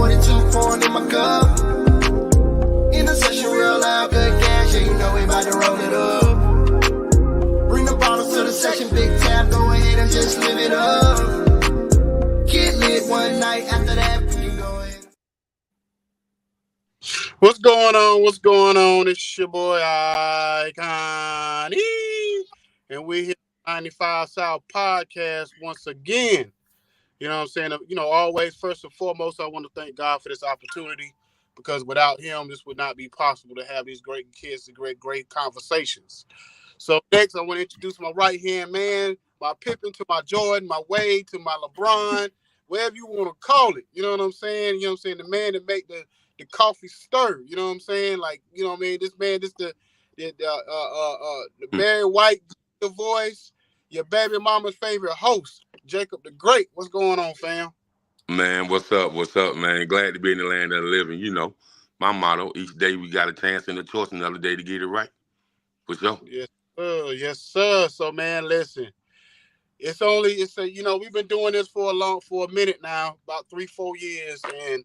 42 pouring in my cup. In the session real loud, good gas, yeah, you know we about to roll it up. Bring the bottles to the session, big tab, go ahead and just live it up. Get lit one night, after that, you go ahead. What's going on? What's going on? It's your boy Icon, and we're here at 95 South Podcast once again. You know what I'm saying? You know, always, first and foremost, I want to thank God for this opportunity, because without him, this would not be possible to have these great kids and great conversations. So next, I want to introduce my right-hand man, my Pippen to my Jordan, my Wade to my LeBron, whatever you want to call it. You know what I'm saying? You know what I'm saying? The man that make the coffee stir. You know what I'm saying? Like, you know what I mean? This man, the Barry White, the voice, your baby mama's favorite host, Jacob the Great. What's going on, fam? Man, what's up? What's up, man? Glad to be in the land of the living. You know, my motto, each day we got a chance and a choice, another day to get it right. For sure. Yes, sir. Yes, sir. So, man, listen. You know, we've been doing this for a minute now, about 3-4 years, and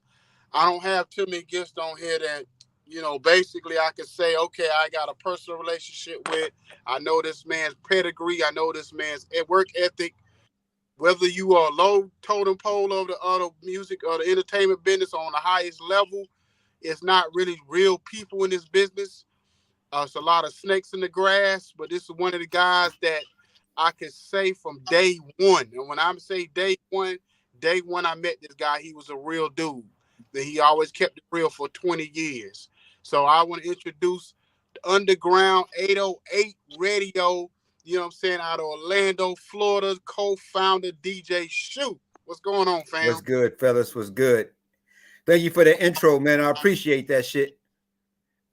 I don't have too many guests on here that, you know, basically I can say, okay, I got a personal relationship with. I know this man's pedigree. I know this man's work ethic. Whether you are low totem pole of the other music or the entertainment business on the highest level, it's not really real people in this business. It's a lot of snakes in the grass, but this is one of the guys that I could say from day one. And when I say day one I met this guy, he was a real dude. That he always kept it real for 20 years. So I want to introduce the Underground 808 Radio, you know what I'm saying, out of Orlando, Florida, co-founder DJ Shoot. What's going on, fam? What's good, fellas? What's good? Thank you for the intro, man. I appreciate that shit.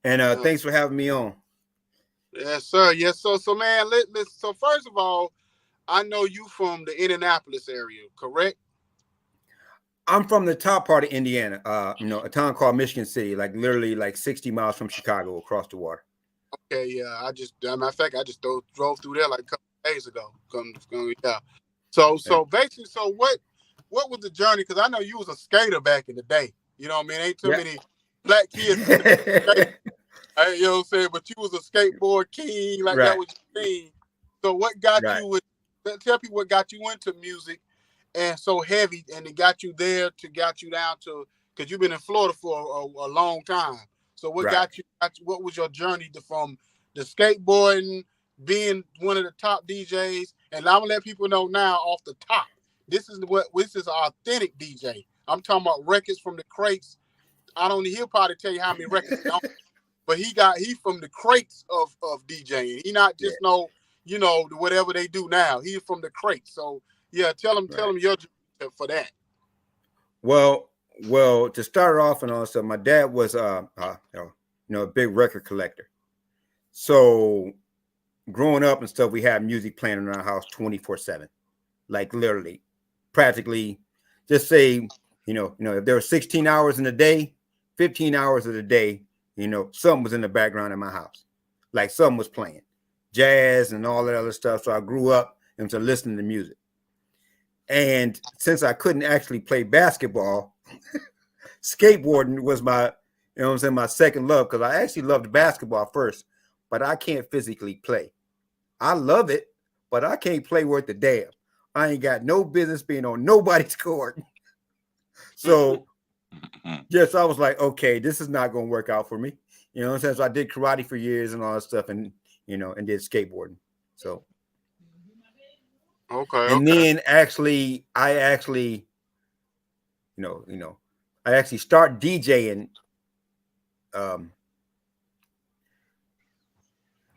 And thanks for having me on. Yes, sir. Yes, sir. So, man, so first of all, I know you from the Indianapolis area, correct? I'm from the top part of Indiana, you know, a town called Michigan City, like literally like 60 miles from Chicago across the water. Okay, yeah. Matter of fact, I just drove through there like a couple of days ago. Yeah. So basically, so what was the journey? Because I know you was a skater back in the day. You know what I mean? Ain't too many black kids. You know what I'm saying? But you was a skateboard king, like that was your thing. So what got you? Tell people what got you into music, and so heavy, and it got you there got you down to, because you've been in Florida for a long time. So what got you? What was your journey from the skateboarding, being one of the top DJs? And I'm gonna let people know now off the top. This is an authentic DJ. I'm talking about records from the crates. He'll probably tell you how many records. But he from the crates of DJing. He not just whatever they do now. He's from the crates. So yeah, tell him your journey for that. Well, to start off and all stuff, my dad was a big record collector. So growing up and stuff, we had music playing in our house 24/7, like literally, practically. Just say, if there were 16 hours in a day, 15 hours of the day, something was in the background in my house, like something was playing, jazz and all that other stuff. So I grew up into listening to music. And since I couldn't actually play basketball, skateboarding was my second love, because I actually loved basketball first, but I can't physically play. I love it, but I can't play worth a damn. I ain't got no business being on nobody's court. So yes, I was like, okay, this is not going to work out for me. You know what I'm saying? So I did karate for years and all that stuff, and and did skateboarding. So and then I actually start DJing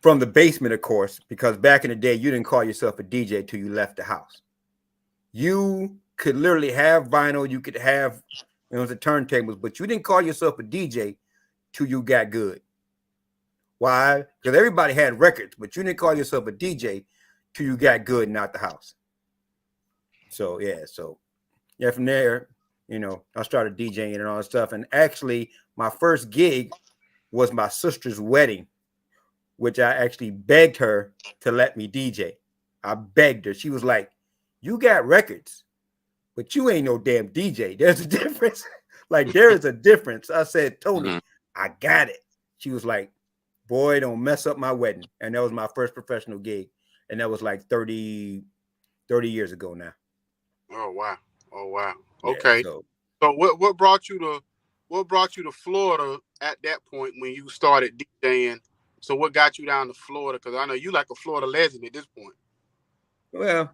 from the basement, of course, because back in the day, you didn't call yourself a DJ till you left the house. You could literally have vinyl, you could have the turntables, but you didn't call yourself a DJ till you got good. Why? Because everybody had records, but you didn't call yourself a DJ till you got good and out the house. So from there, I started DJing and all that stuff. And actually, my first gig was my sister's wedding, which I actually begged her to let me DJ. I begged her. She was like, "You got records, but you ain't no damn DJ. There's a difference." Like there is a difference. I said, Tony, Mhm. I got it. She was like, boy, don't mess up my wedding. And that was my first professional gig. And that was like 30 years ago now. Oh wow. Oh wow. Yeah. Okay. So So what brought you to Florida at that point when you started DJing? So what got you down to Florida? Because I know you like a Florida legend at this point. well,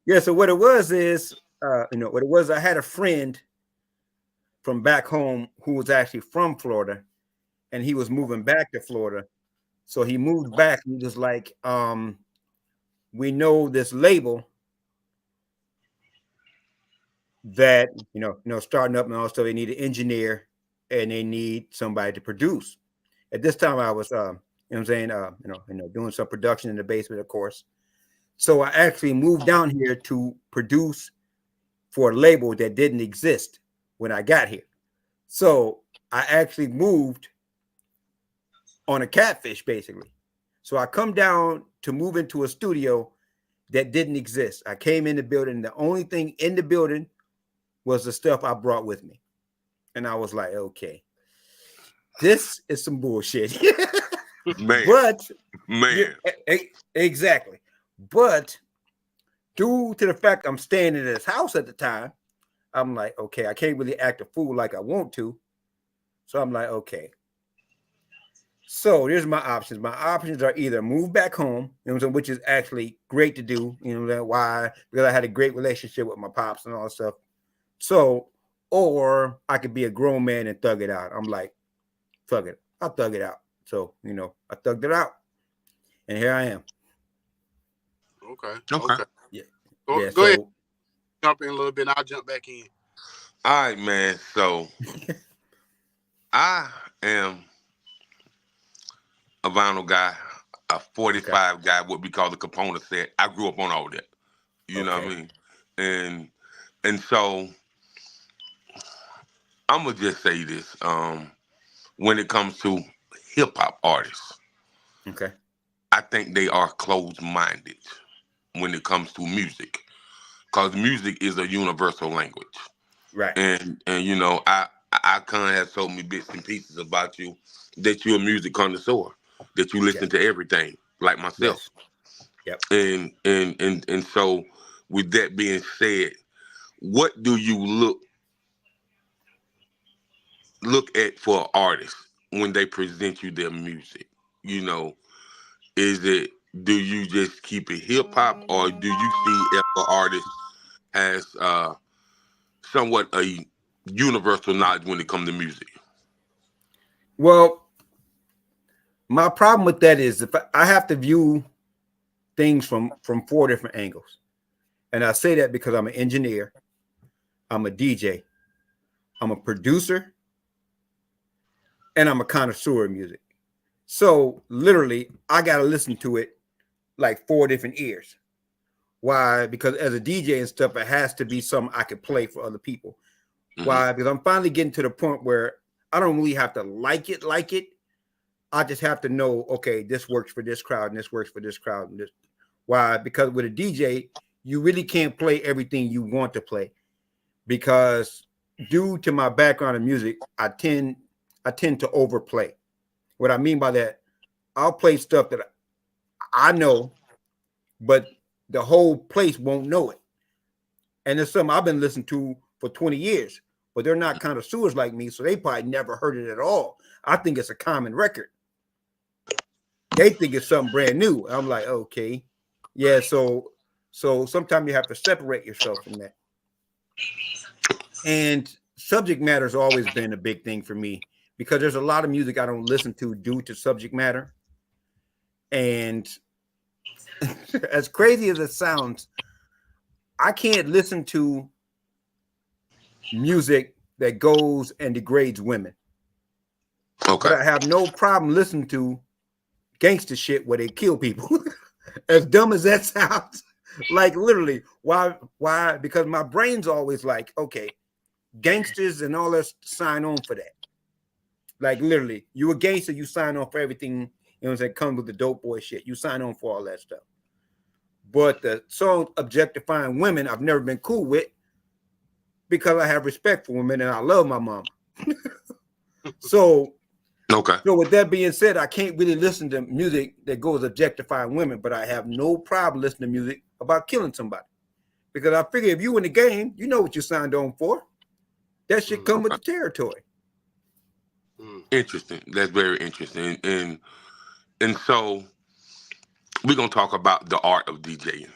yeah. So what it was is, what it was, I had a friend from back home who was actually from Florida, and he was moving back to Florida. So he moved back and he was like, we know this label that starting up, and also they need an engineer and they need somebody to produce. At this time I was doing some production in the basement, of course. So I actually moved down here to produce for a label that didn't exist when I got here. So I actually moved on a catfish, basically. So I come down to move into a studio that didn't exist. I came in the building. The only thing in the building was the stuff I brought with me. And I was like, okay, this is some bullshit. Man, But man. exactly. But due to the fact I'm staying in this house at the time, I'm like, okay, I can't really act a fool like I want to. So I'm like, okay. So here's my options. My options are either move back home, which is actually great to do. Why? Because I had a great relationship with my pops and all that stuff. So, or I could be a grown man and thug it out. I'm like, fuck it. I'll thug it out. So, I thugged it out. And here I am. Okay. Yeah. Go ahead. Jump in a little bit and I'll jump back in. All right, man. So I am a vinyl guy, a 45 guy, what we call the component set. I grew up on all that. You know what I mean? And so I'm gonna just say this. When it comes to hip hop artists, I think they are closed-minded when it comes to music. Because music is a universal language. Right. And I kind of have told me bits and pieces about you that you're a music connoisseur, that you listen to everything, like myself. Yep. And so with that being said, what do you look at for artists when they present you their music? Do you just keep it hip hop, or do you see if an artist has somewhat a universal knowledge when it comes to music? Well, my problem with that is if I have to view things from 4 different angles. And I say that because I'm an engineer, I'm a DJ, I'm a producer, and I'm a connoisseur of music. So literally, I got to listen to it like 4 different ears. Why? Because as a DJ and stuff, it has to be something I could play for other people. Mm-hmm. Why? Because I'm finally getting to the point where I don't really have to like it. I just have to know, okay, this works for this crowd and this works for this crowd. And this. Why? Because with a DJ, you really can't play everything you want to play. Because due to my background in music, I tend to overplay. What I mean by that, I'll play stuff that I know, but the whole place won't know it. And it's something I've been listening to for 20 years, but they're not connoisseurs like me, so they probably never heard it at all. I think it's a common record. They think it's something brand new. I'm like, okay. Yeah, so sometimes you have to separate yourself from that. And subject matter has always been a big thing for me because there's a lot of music I don't listen to due to subject matter. And as crazy as it sounds, I can't listen to music that goes and degrades women. Okay. But I have no problem listening to gangster shit where they kill people. As dumb as that sounds, like literally, why? Because my brain's always like, okay, gangsters and all that, sign on for that. Like literally, you a gangster, you sign on for everything, that comes with the dope boy shit. You sign on for all that stuff. But the song objectifying women, I've never been cool with because I have respect for women and I love my mom. So with that being said, I can't really listen to music that goes objectifying women, but I have no problem listening to music about killing somebody. Because I figure if you in the game, you know what you signed on for. That should come with the territory. Interesting. That's very interesting. And so we're gonna talk about the art of DJing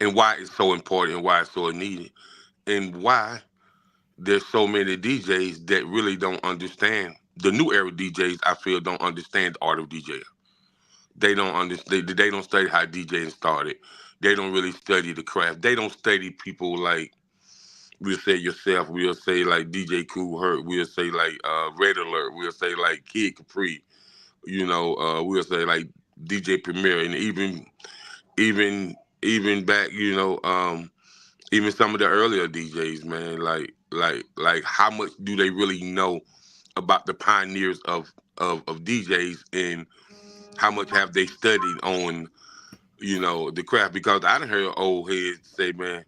and why it's so important and why it's so needed and why there's so many DJs that really don't understand. The new era DJs, I feel, don't understand the art of DJing. They don't understand. They don't study how DJing started. They don't really study the craft. They don't study people like, we'll say yourself. We'll say like DJ Kool Herc. We'll say like Red Alert. We'll say like Kid Capri. You know, we'll say like DJ Premier, and even back, you know, even some of the earlier DJs, man. Like how much do they really know about the pioneers of DJs, and how much have they studied on, you know, the craft? Because I done heard old heads say, man,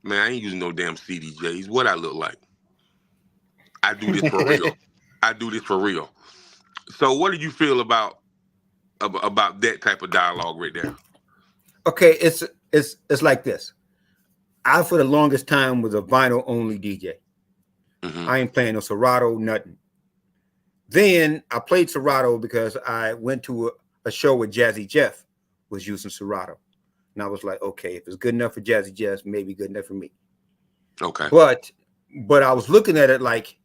I ain't using no damn CDJs. What I look like? I do this for real. I do this for real. So what do you feel about that type of dialogue right there? Okay, it's like this. I, for the longest time, was a vinyl only DJ. I ain't playing no Serato, nothing. Then I played Serato because I went to a show with Jazzy Jeff was using Serato. And I was like, okay, if it's good enough for Jazzy Jeff, maybe good enough for me. Okay. But I was looking at it like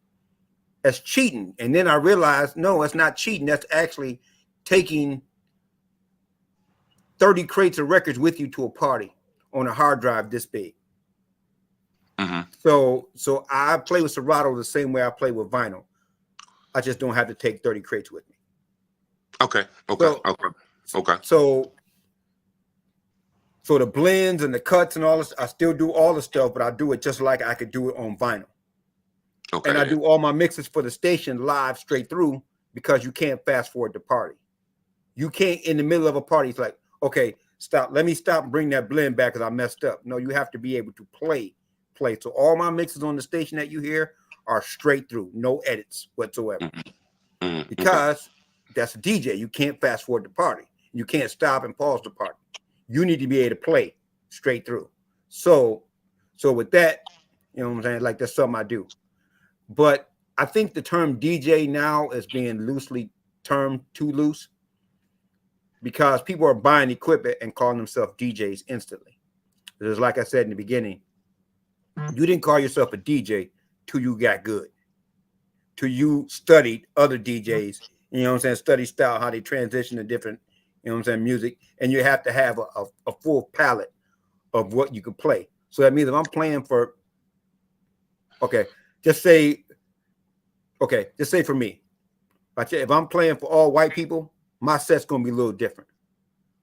as cheating. And then I realized, no, it's not cheating. That's actually taking 30 crates of records with you to a party on a hard drive this big. So I play with Serato the same way I play with vinyl. I just don't have to take 30 crates with me. Okay. So the blends and the cuts and all this, I still do all the stuff, but I do it just like I could do it on vinyl. Okay. And I do all my mixes for the station live straight through, because you can't fast forward the party. You can't, in the middle of a party, it's like, okay, stop. Let me stop and bring that blend back because I messed up. No, you have to be able to play. So all my mixes on the station that you hear are straight through, no edits whatsoever. Because that's a DJ. You can't fast forward the party. You can't stop and pause the party. You need to be able to play straight through. So with that, you know what I'm saying? Like, that's something I do. But I think the term DJ now is being loosely termed too loose, because people are buying equipment and calling themselves DJs instantly. Because like I said in the beginning, you didn't call yourself a DJ till you got good, till you studied other DJs, you know what I'm saying, study style, how they transition to different, you know what I'm saying, music, and you have to have a full palette of what you can play. So that means if I'm playing for, just say for me, if I'm playing for all white people, my set's going to be a little different.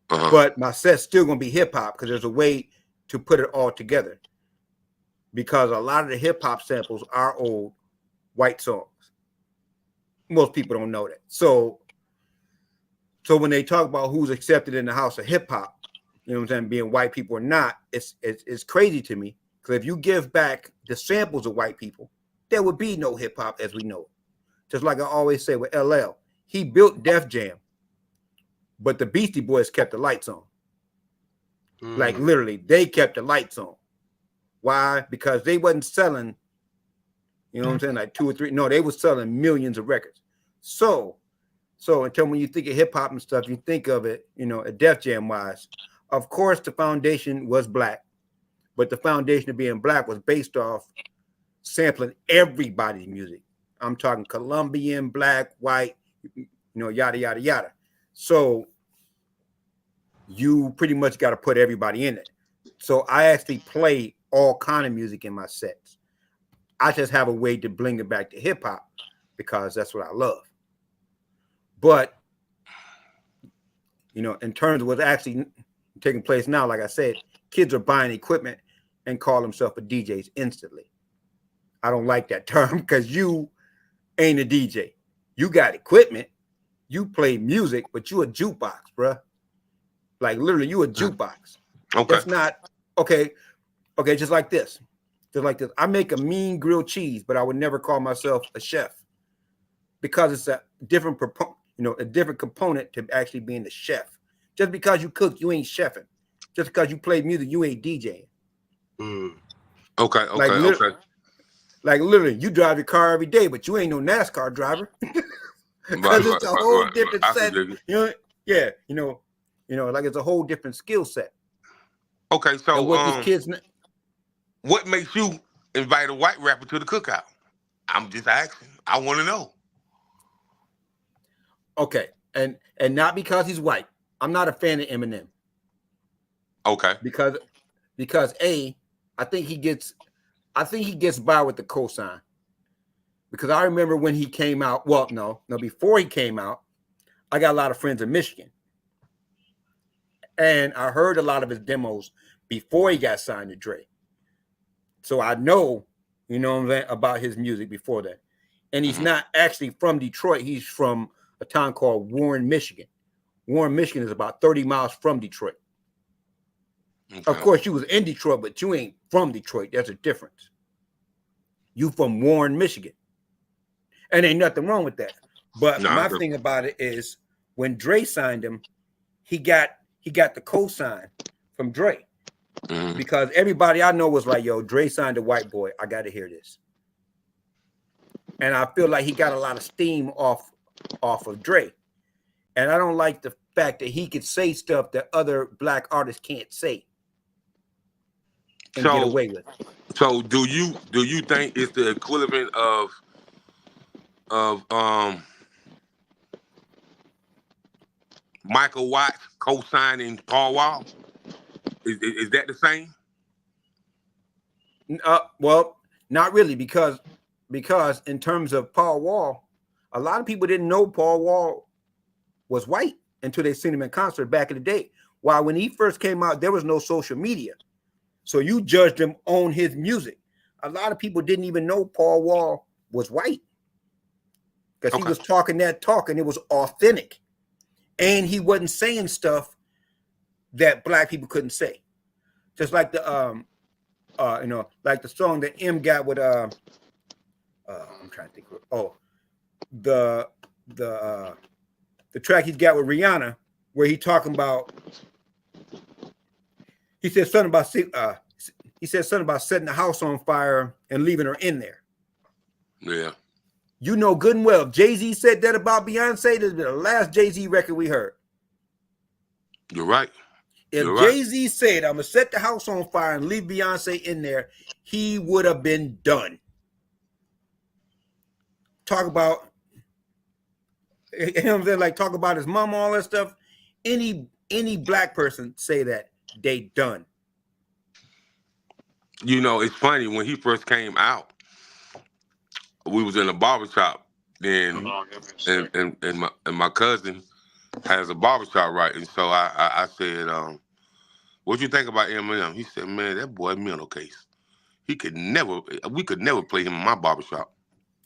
But my set's still going to be hip hop, because there's a way to put it all together. Because a lot of the hip hop samples are old white songs. Most people don't know that. So when they talk about who's accepted in the house of hip hop, you know what I'm saying, being white people or not, it's crazy to me. Because if you give back the samples of white people, there would be no hip hop as we know it. Just like I always say with LL, he built Def Jam, but the Beastie Boys kept the lights on. Like, literally, they kept the lights on. Why? Because they wasn't selling, you know what I'm saying, like 2 or 3. No, they were selling millions of records. So until when you think of hip hop and stuff, you think of it, you know, Def Jam wise. Of course, the foundation was black, but the foundation of being black was based off sampling everybody's music. I'm talking Colombian, black, white, you know, yada, yada, yada. So you pretty much got to put everybody in it. So I actually play all kind of music in my sets. I just have a way to bring it back to hip hop because that's what I love. But, you know, in terms of what's actually taking place now, like I said, kids are buying equipment and call themselves a DJs instantly. I don't like that term because you ain't a DJ. You got equipment, you play music, but you a jukebox, bruh. Like literally, you a jukebox. Okay. That's not okay. Okay, just like this. Just like this. I make a mean grilled cheese, but I would never call myself a chef because it's a different a different component to actually being a chef. Just because you cook, you ain't chefing. Just because you play music, you ain't DJing. Okay. Like literally, you drive your car every day, but you ain't no NASCAR driver. Because it's a whole different set. Like it's a whole different skill set. Okay, so what these kids what makes you invite a white rapper to the cookout? I'm just asking. I want to know. Okay, and not because he's white. I'm not a fan of Eminem. Okay. Because I think he gets by with the cosign. Because I remember when he came out. Well, no, before he came out, I got a lot of friends in Michigan, and I heard a lot of his demos before he got signed to Dre. So I know, about his music before that. And he's not actually from Detroit. He's from a town called Warren, Michigan. Warren, Michigan is about 30 miles from Detroit. Okay. Of course, you was in Detroit, but you ain't from Detroit. There's a difference. You from Warren, Michigan. And ain't nothing wrong with that. But my thing about it is when Dre signed him, he got the cosign from Dre. Because everybody I know was like, yo, Dre signed a white boy. I got to hear this. And I feel like he got a lot of steam off of Dre. And I don't like the fact that he could say stuff that other black artists can't say and get away with. So do you think it's the equivalent of Michael Watts co-signing Paul Wall? Is that the same? Well, not really, because in terms of Paul Wall, a lot of people didn't know Paul Wall was white until they seen him in concert back in the day. While when he first came out, there was no social media. So you judged him on his music. A lot of people didn't even know Paul Wall was white. Because he was talking that talk and it was authentic. And he wasn't saying stuff that black people couldn't say. Just like the like the song that M got with I'm trying to think of the track he's got with Rihanna, where he talking about he said something about setting the house on fire and leaving her in there. Yeah. You know good and well, Jay-Z said that about Beyonce. This is the last Jay-Z record we heard. You're right. If Jay-Z said, I'm going to set the house on fire and leave Beyonce in there, he would have been done. Talk about, talk about his mom, all that stuff. Any black person say that, they done. It's funny, when he first came out, we was in a barbershop then, and my cousin has a barbershop, right? And so I said, what you think about Eminem? He said, man, that boy mental case. We could never play him in my barbershop.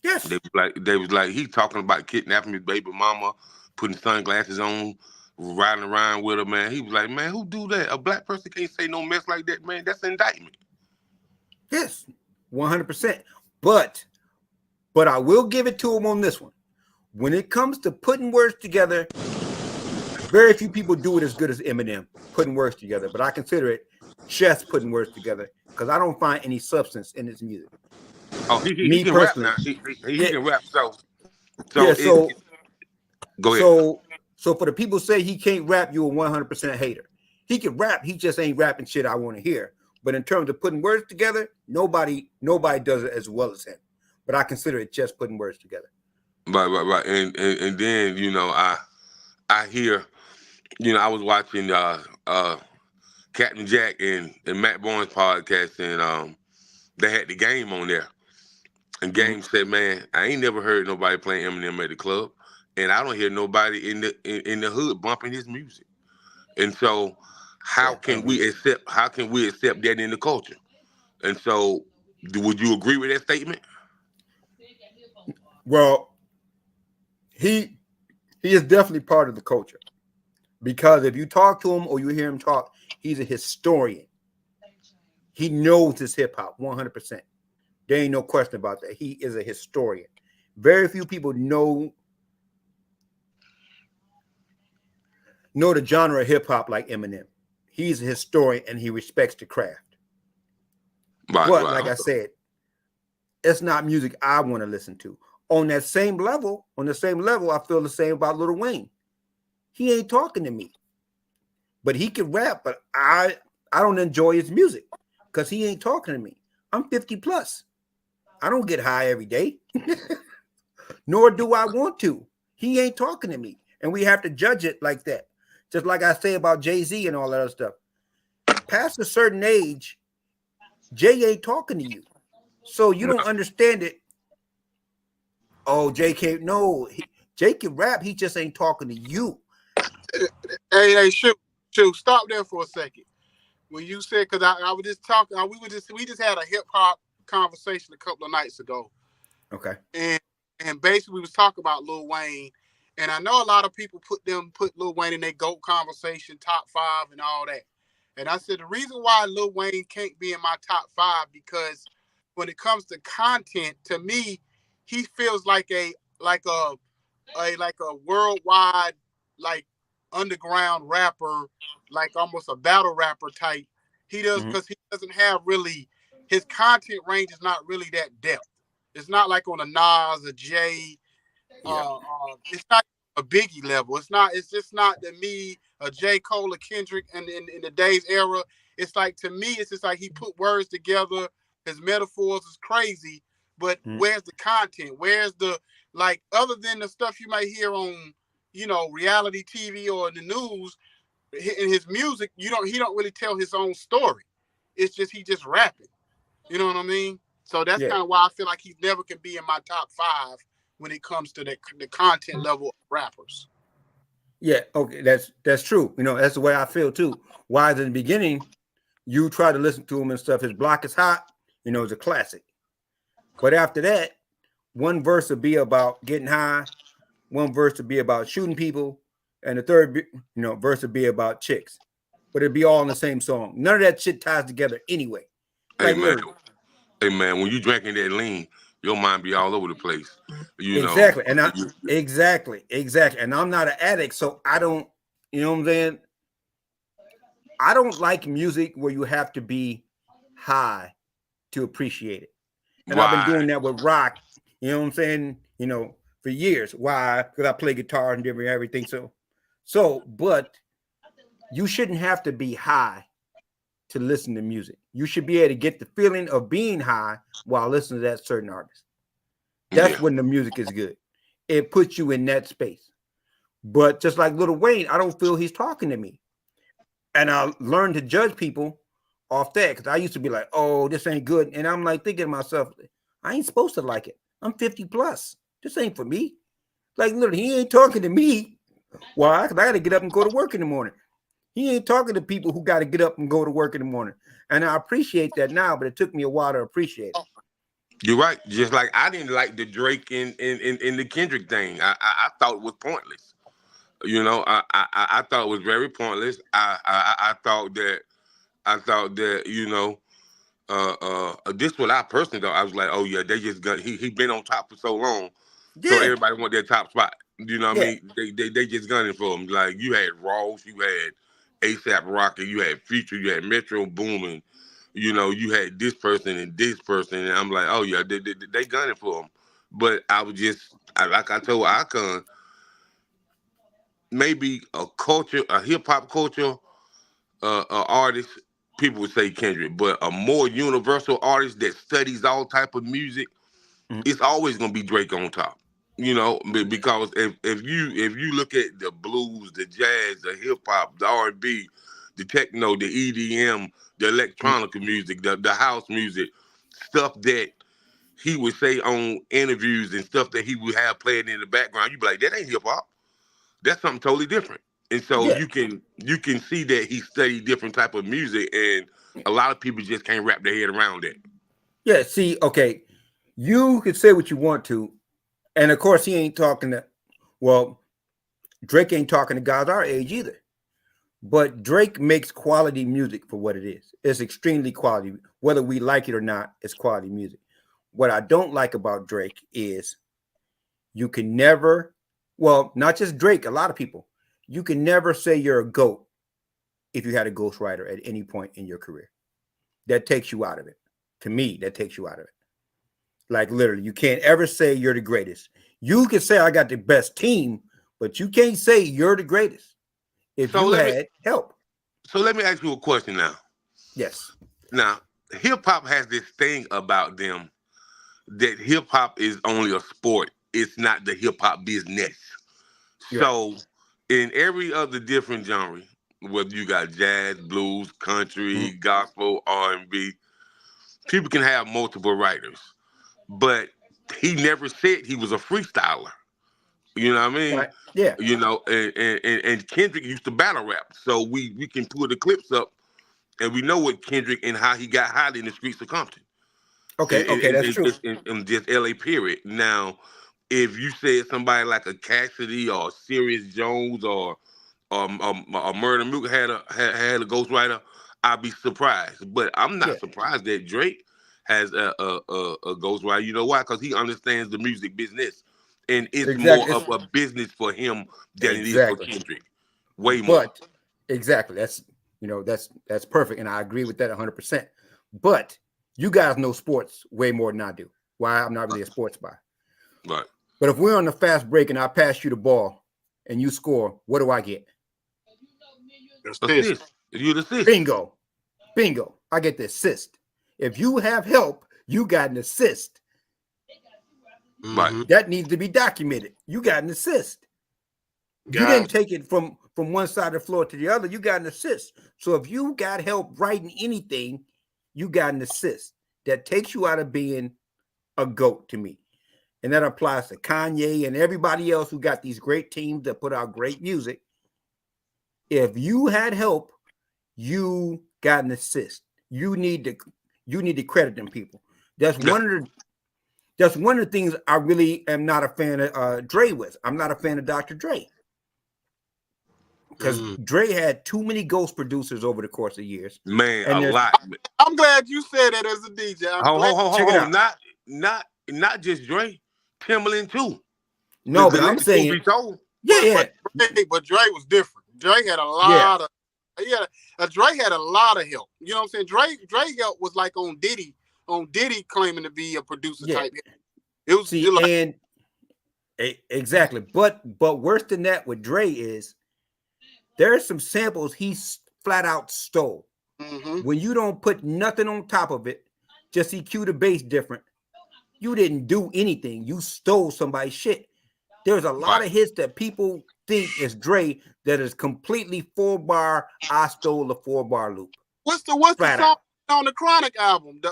Yes. They was like, he talking about kidnapping his baby mama, putting sunglasses on, riding around with her, man. He was like, man, who do that? A black person can't say no mess like that, man. That's an indictment. Yes, 100%. But I will give it to him on this one. When it comes to putting words together, very few people do it as good as Eminem, putting words together. But I consider it just putting words together because I don't find any substance in his music. Oh, he can rap now. He can rap. So go ahead. So for the people who say he can't rap, you're a 100% hater. He can rap. He just ain't rapping shit I want to hear. But in terms of putting words together, nobody does it as well as him. But I consider it just putting words together. Right. And then, I hear, I was watching Captain Jack and Matt Barnes podcast, and they had the Game on there. And Game said, man, I ain't never heard nobody playing Eminem at the club, and I don't hear nobody in the hood bumping his music. And so how can we accept that in the culture? And so would you agree with that statement? Well, he is definitely part of the culture, because if you talk to him or you hear him talk, he's a historian. He knows his hip hop 100%. There ain't no question about that. He is a historian. Very few people know the genre of hip hop like Eminem. He's a historian and he respects the craft. Right, but right. like I said, it's not music I want to listen to. On the same level, I feel the same about Lil Wayne. He ain't talking to me, but he can rap. But I don't enjoy his music because he ain't talking to me. I'm 50 plus. I don't get high every day, nor do I want to. He ain't talking to me, and we have to judge it like that. Just like I say about Jay-Z and all that other stuff. Past a certain age, Jay ain't talking to you, so you don't understand it. Oh, Jay can't. No, Jay can rap. He just ain't talking to you. Hey, shoot, stop there for a second. When you said, because I was just talking, we just had a hip hop conversation a couple of nights ago. Okay. And basically we was talking about Lil Wayne, and I know a lot of people put Lil Wayne in their GOAT conversation, top 5 and all that. And I said the reason why Lil Wayne can't be in my top 5 because when it comes to content, to me, he feels like a worldwide, like, underground rapper, like almost a battle rapper type. He does, because he doesn't have really, his content range is not really that depth. It's not like on a Nas, a Jay, it's not a Biggie level. It's just not to me a J. Cole or Kendrick in the days era. It's like, to me, it's just like he put words together. His metaphors is crazy, but where's the content? Where's the, like, other than the stuff you might hear on, reality TV or in the news, in his music, he don't really tell his own story. It's just, he just rapping. You know what I mean? So that's kind of why I feel like he never can be in my top 5 when it comes to the content level of rappers. Yeah, okay, that's true. That's the way I feel too. Why in the beginning, you try to listen to him and stuff, his Block is Hot, it's a classic. But after that, one verse would be about getting high, one verse would be about shooting people, and the third, verse would be about chicks. But it'd be all in the same song. None of that shit ties together anyway. Hey, man, when you drinking that lean, your mind be all over the place. Exactly. And exactly. And I'm not an addict, so I don't, you know what I'm saying? I don't like music where you have to be high to appreciate it. And I've been doing that with rock, you know what I'm saying? For years. Why? Because I play guitar and everything. So, but you shouldn't have to be high to listen to music. You should be able to get the feeling of being high while listening to that certain artist. That's when the music is good. It puts you in that space. But just like Lil Wayne, I don't feel he's talking to me. And I learned to judge people off that, because I used to be like, oh, this ain't good. And I'm like thinking to myself, I ain't supposed to like it. I'm 50 plus. This ain't for me. Like, look, he ain't talking to me. Why? Because I got to get up and go to work in the morning. He ain't talking to people who got to get up and go to work in the morning. And I appreciate that now, but it took me a while to appreciate it. You're right. Just like I didn't like the Drake in the Kendrick thing. I thought it was pointless. I thought it was very pointless. I thought that this what I personally thought. I was like, oh yeah, they just got he been on top for so long, so everybody want their top spot. You know what I mean? They just gunning for him. Like, you had Ross, you had ASAP Rocky, you had Future, you had Metro Boomin, you had this person, and I'm like, oh yeah, they gunning for him. But I was just, like I told Icon, maybe a hip hop culture artist, people would say Kendrick, but a more universal artist that studies all type of music, it's always gonna be Drake on top. Because if you look at the blues, the jazz, the hip hop, the R&B, the techno, the EDM, the electronic music, the house music, stuff that he would say on interviews and stuff that he would have playing in the background, you'd be like, that ain't hip hop. That's something totally different. And so you can see that he studied different type of music, and a lot of people just can't wrap their head around it. Yeah, see, okay, you can say what you want to, and of course he ain't talking to, Drake ain't talking to guys our age either. But Drake makes quality music for what it is. It's extremely quality. Whether we like it or not, it's quality music. What I don't like about Drake is you can never, well, not just Drake, a lot of people, you can never say you're a GOAT if you had a ghostwriter at any point in your career. That takes you out of it. To me, that takes you out of it. Like literally, you can't ever say you're the greatest. You can say I got the best team, but you can't say you're the greatest if you had help. So let me ask you a question now. Yes. Now, hip hop has this thing about them that hip hop is only a sport. It's not the hip hop business. Yeah. So in every other different genre, whether you got jazz, blues, country, gospel, R&B, people can have multiple writers. But he never said he was a freestyler. You know what I mean? Right. Yeah. You know, and Kendrick used to battle rap. So we can pull the clips up and we know what Kendrick and how he got hot in the streets of Compton. Okay, that's true. In just LA period. Now, if you said somebody like a Cassidy or Sirius Jones or Murder Mook had a ghostwriter, I'd be surprised. But I'm not surprised that Drake has a ghostwriter. You know why? Because he understands the music business. And it's more of a business for him than it is for Kendrick. Way more. But exactly. That's that's perfect. And I agree with that 100%. But you guys know sports way more than I do. Why I'm not really a sports guy. Right. But if we're on the fast break and I pass you the ball and you score, what do I get? Assist. You the assist. Bingo. Bingo. I get the assist. If you have help, you got an assist. Right. That needs to be documented. You got an assist. You didn't take it from one side of the floor to the other. You got an assist. So if you got help writing anything, you got an assist. That takes you out of being a GOAT to me. And that applies to Kanye and everybody else who got these great teams that put out great music. If you had help, you got an assist. You need to credit them people. That's one of the things I really am not a fan of Dre with. I'm not a fan of Dr. Dre. Because Dre had too many ghost producers over the course of years. Man, a lot. I'm glad you said that as a DJ. Hold. Not just Dre. Timbaland too. No, but I'm saying But Dre was different. Dre had a lot of Dre had a lot of help. You know what I'm saying? Dre help was like on Diddy claiming to be a producer type. It was exactly. But worse than that with Dre is there are some samples he flat out stole. When you don't put nothing on top of it, just EQ the bass different. You didn't do anything. You stole somebody's shit. There's a lot of hits that people think is Dre that is completely 4-bar. I stole the 4-bar loop. What's the song on the Chronic album? The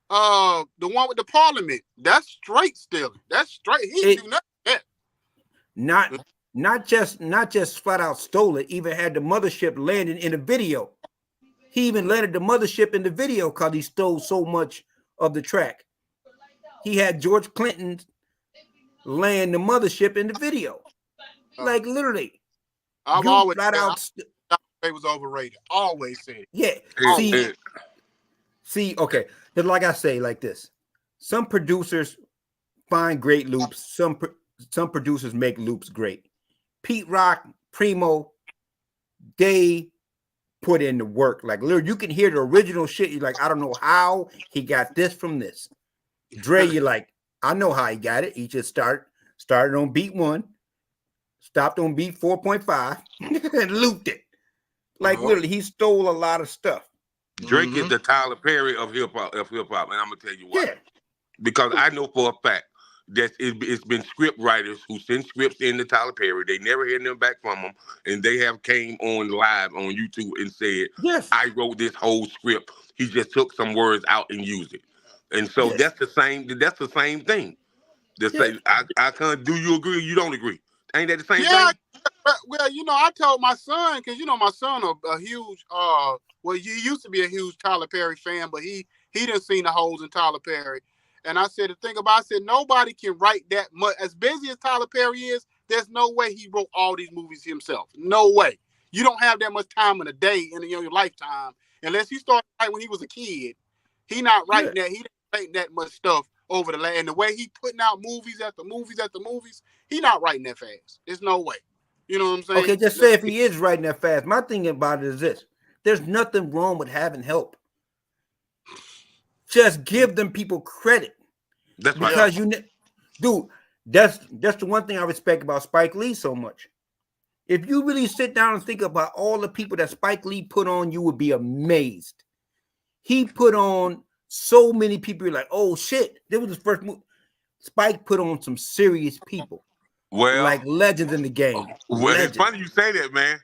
one with the Parliament. That's straight stealing. That's straight. He do nothing. Not just flat out stole it. Even had the mothership landing in the video. He even landed the mothership in the video because he stole so much of the track. He had George Clinton land the mothership in the video. Like literally. I've always flat out it was overrated. Always said. Yeah. See, okay. But like I say, like this. Some producers find great loops. Some producers make loops great. Pete Rock, Primo, they put in the work. Like literally, you can hear the original shit. You're like, I don't know how he got this from this. Dre, you're like, I know how he got it. He just started on beat 1, stopped on beat 4.5, and looped it. Like literally, he stole a lot of stuff. Drake is the Tyler Perry of hip hop, and I'm gonna tell you why. Yeah. Because I know for a fact that it's been script writers who send scripts in to Tyler Perry. They never hear them back from him, and they have came on live on YouTube and said, "Yes, I wrote this whole script. He just took some words out and used it." And so that's the same. That's the same thing. I can't. Do you agree? Or you don't agree? Ain't that the same thing? Well, I told my son because my son a huge. Well, he used to be a huge Tyler Perry fan, but he didn't see the holes in Tyler Perry. And I said, I said, nobody can write that much. As busy as Tyler Perry is, there's no way he wrote all these movies himself. No way. You don't have that much time in a day in your lifetime unless he started right when he was a kid. He not writing that. He didn't write that much stuff over the land. And the way he putting out movies after movies after movies, he not writing that fast. There's no way. You know what I'm saying? Okay, just say if he is writing that fast. My thing about it is this: there's nothing wrong with having help. Just give them people credit. That's because dude. That's the one thing I respect about Spike Lee so much. If you really sit down and think about all the people that Spike Lee put on, you would be amazed. He put on so many people. You're like, oh shit, this was his first movie. Spike put on some serious people. Well, like legends in the game. Well, legends. It's funny you say that, man.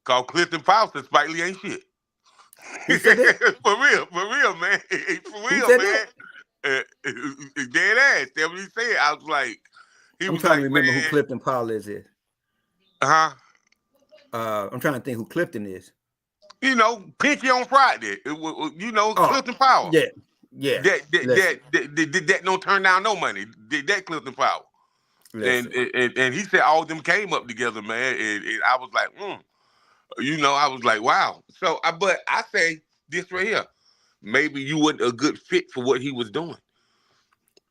Cause Clifton Powell said Spike Lee ain't shit. Who said that? for real, man. For real, man. Dead ass. That's what he said. I was like, I'm trying to remember who Clifton Powell is. I'm trying to think who Clifton is. You know, Pinky on Friday. Clifton Powell. Yeah. That don't turn down no money. That Clifton Powell. And he said all of them came up together, man. And I was like, I was like, wow. So, but I say this right here. Maybe you wasn't a good fit for what he was doing.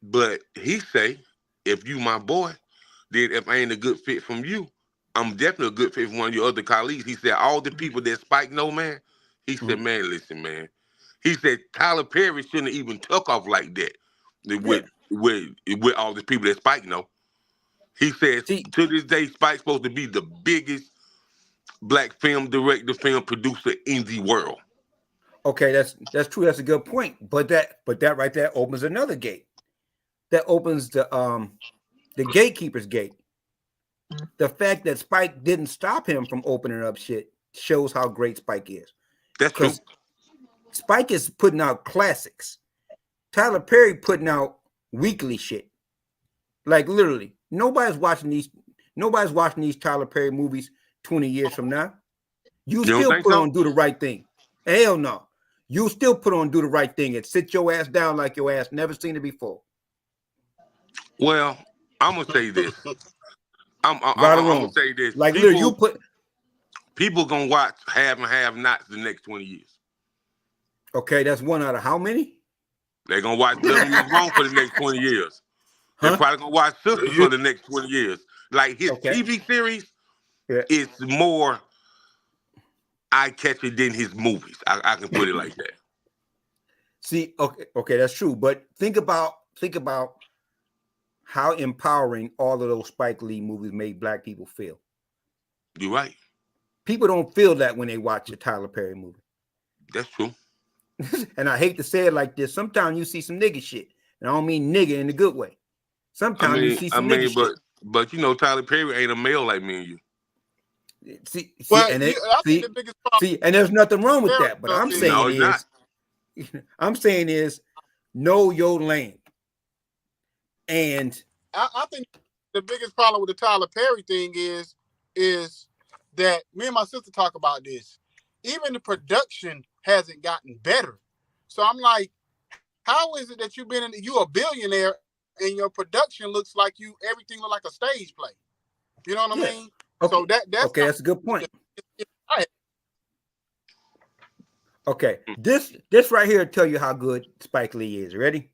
But he say, if you my boy, then if I ain't a good fit from you, I'm definitely a good fit for one of your other colleagues. He said, all the people that Spike know, man, he said, man, listen, man. He said, Tyler Perry shouldn't have even took off like that with all the people that Spike know. He says, to this day, Spike's supposed to be the biggest black film director, film producer in the world. Okay, that's true. That's a good point. But that right there opens another gate. That opens the gatekeeper's gate. The fact that Spike didn't stop him from opening up shit shows how great Spike is. That's true. Spike is putting out classics. Tyler Perry putting out weekly shit. Like literally, nobody's watching these Tyler Perry movies 20 years from now. You still put on Do the Right Thing. Hell no. You still put on Do the Right Thing and sit your ass down like your ass never seen it before. Well, I'm gonna say this. I'm gonna say this. Like people, people gonna watch Have and Have Nots the next 20 years. Okay, that's one out of how many? They're gonna watch Living Is Wrong for the next 20 years. They're probably gonna watch Sisters for the next 20 years. Like his TV series is more eye-catching than his movies. I can put it like that. See, okay, that's true. But think about how empowering all of those Spike Lee movies made black people feel. You're right. People don't feel that when they watch a Tyler Perry movie. That's true. And I hate to say it like this. Sometimes you see some nigga shit. And I don't mean nigga in a good way. Sometimes you see some nigga shit. But you know, Tyler Perry ain't a male like me and you. And there's nothing wrong with that. But I'm saying is know your lane. And I think the biggest problem with the Tyler Perry thing is that me and my sister talk about this. Even the production hasn't gotten better. So I'm like, how is it that you a billionaire and your production looks like everything look like a stage play? You know what I mean? Okay. So that's a good point. Okay, this right here tell you how good Spike Lee is. Ready?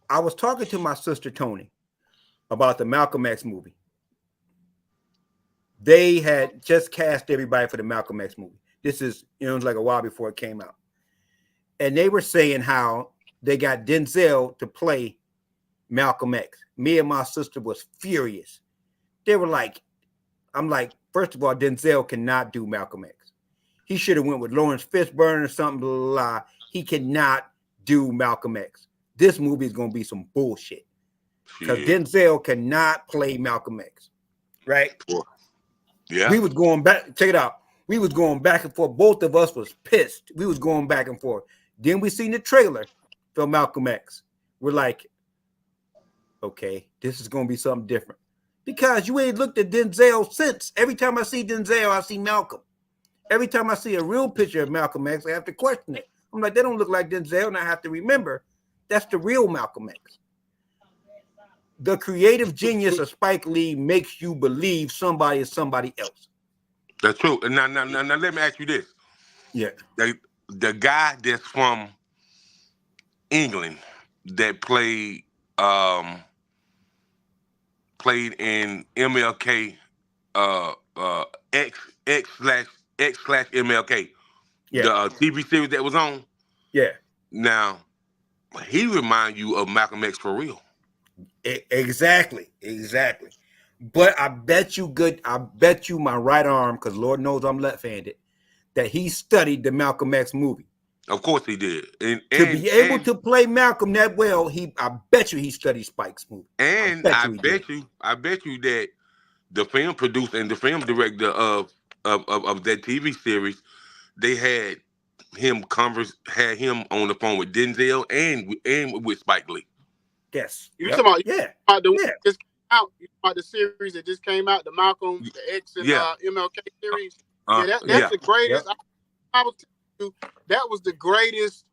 I was talking to my sister Tony about the Malcolm X movie. They had just cast everybody for the Malcolm X movie. This is, it was like a while before it came out. And they were saying how they got Denzel to play Malcolm X. Me and my sister was furious. They were like, I'm like, first of all, Denzel cannot do Malcolm X. He should have went with Lawrence Fishburne or something, blah, blah, blah. He cannot do Malcolm X. This movie is going to be some bullshit. Because Denzel cannot play Malcolm X. Right? Yeah. We was going back, check it out. We was going back and forth. Both of us was pissed. We was going back and forth. Then we seen the trailer for Malcolm X. We're like, okay, this is going to be something different. Because you ain't looked at Denzel since. Every time I see Denzel, I see Malcolm. Every time I see a real picture of Malcolm X, I have to question it. I'm like, they don't look like Denzel, and I have to remember that's the real Malcolm X. The creative genius of Spike Lee makes you believe somebody is somebody else. That's true. And now, let me ask you this. Yeah. The guy that's from England that played in MLK X/MLK, Yeah. the TV series that was on. Yeah. Now, he remind you of Malcolm X for real. Exactly. But I bet you my right arm, because Lord knows I'm left-handed, that he studied the Malcolm X movie. Of course he did. And to be able to play Malcolm that well, I bet you he studied Spike's movie. And I bet you that the film producer and the film director of that TV series, they had him on the phone with Denzel and with Spike Lee. Yes. You talking about the one that just came out? You talking about the series that just came out, the Malcolm, the X, and MLK series? That's the greatest. I will tell you, that was the greatest,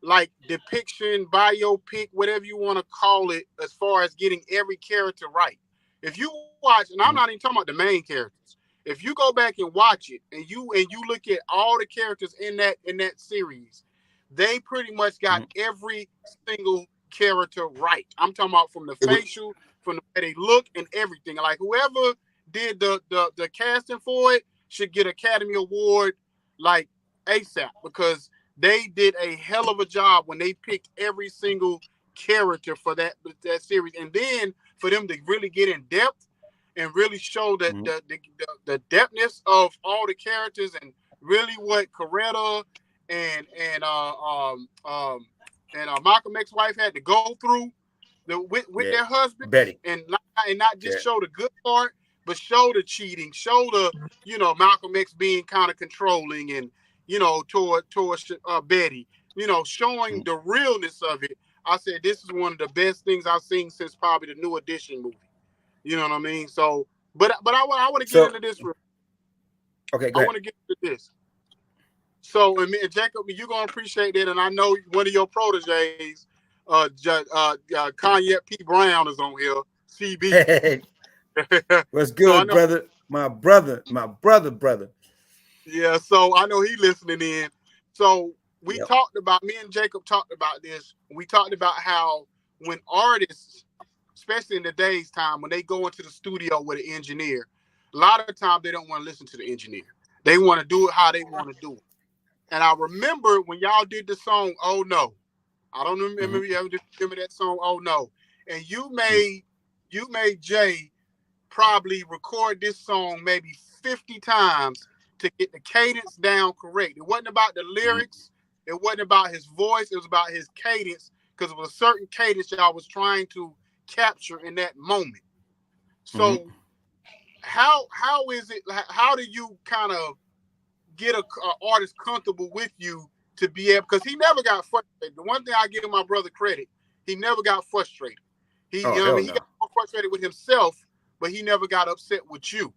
like, depiction, biopic, whatever you want to call it, as far as getting every character right. If you watch, and I'm not even talking about the main characters, if you go back and watch it and you look at all the characters in that series, they pretty much got every single character right. I'm talking about from the facial, from the way they look and everything. Like, whoever did the casting for it should get Academy Award like ASAP, because they did a hell of a job when they picked every single character for that series. And then for them to really get in depth and really show that the depthness of all the characters, and really what Coretta and Malcolm X's wife had to go through with their husband, Betty, and not just show the good part, but show the cheating, show the Malcolm X being kind of controlling, and towards Betty, showing the realness of it. I said this is one of the best things I've seen since probably the New Edition movie. You know what I mean? So, but I want to get into this. Okay, go I ahead. want to get into this. So, and Jacob, you're gonna appreciate that, and I know one of your proteges, Kanye P. Brown, is on here. CB. What's good, brother? My brother. Yeah, so I know he listening in. So we talked about, me and Jacob talked about this. We talked about how when artists, especially in today's time, when they go into the studio with an engineer, a lot of the time they don't want to listen to the engineer. They want to do it how they want to do it. And I remember when y'all did the song, Oh No. I don't remember you ever remember that song, Oh No. And you made Jay probably record this song maybe 50 times to get the cadence down correct. It wasn't about the lyrics. It wasn't about his voice. It was about his cadence, because it was a certain cadence y'all was trying to capture in that moment. So how is it? How do you kind of get a artist comfortable with you to be able? Because he never got frustrated. The one thing I give my brother credit, he never got frustrated. He got frustrated with himself, but he never got upset with you.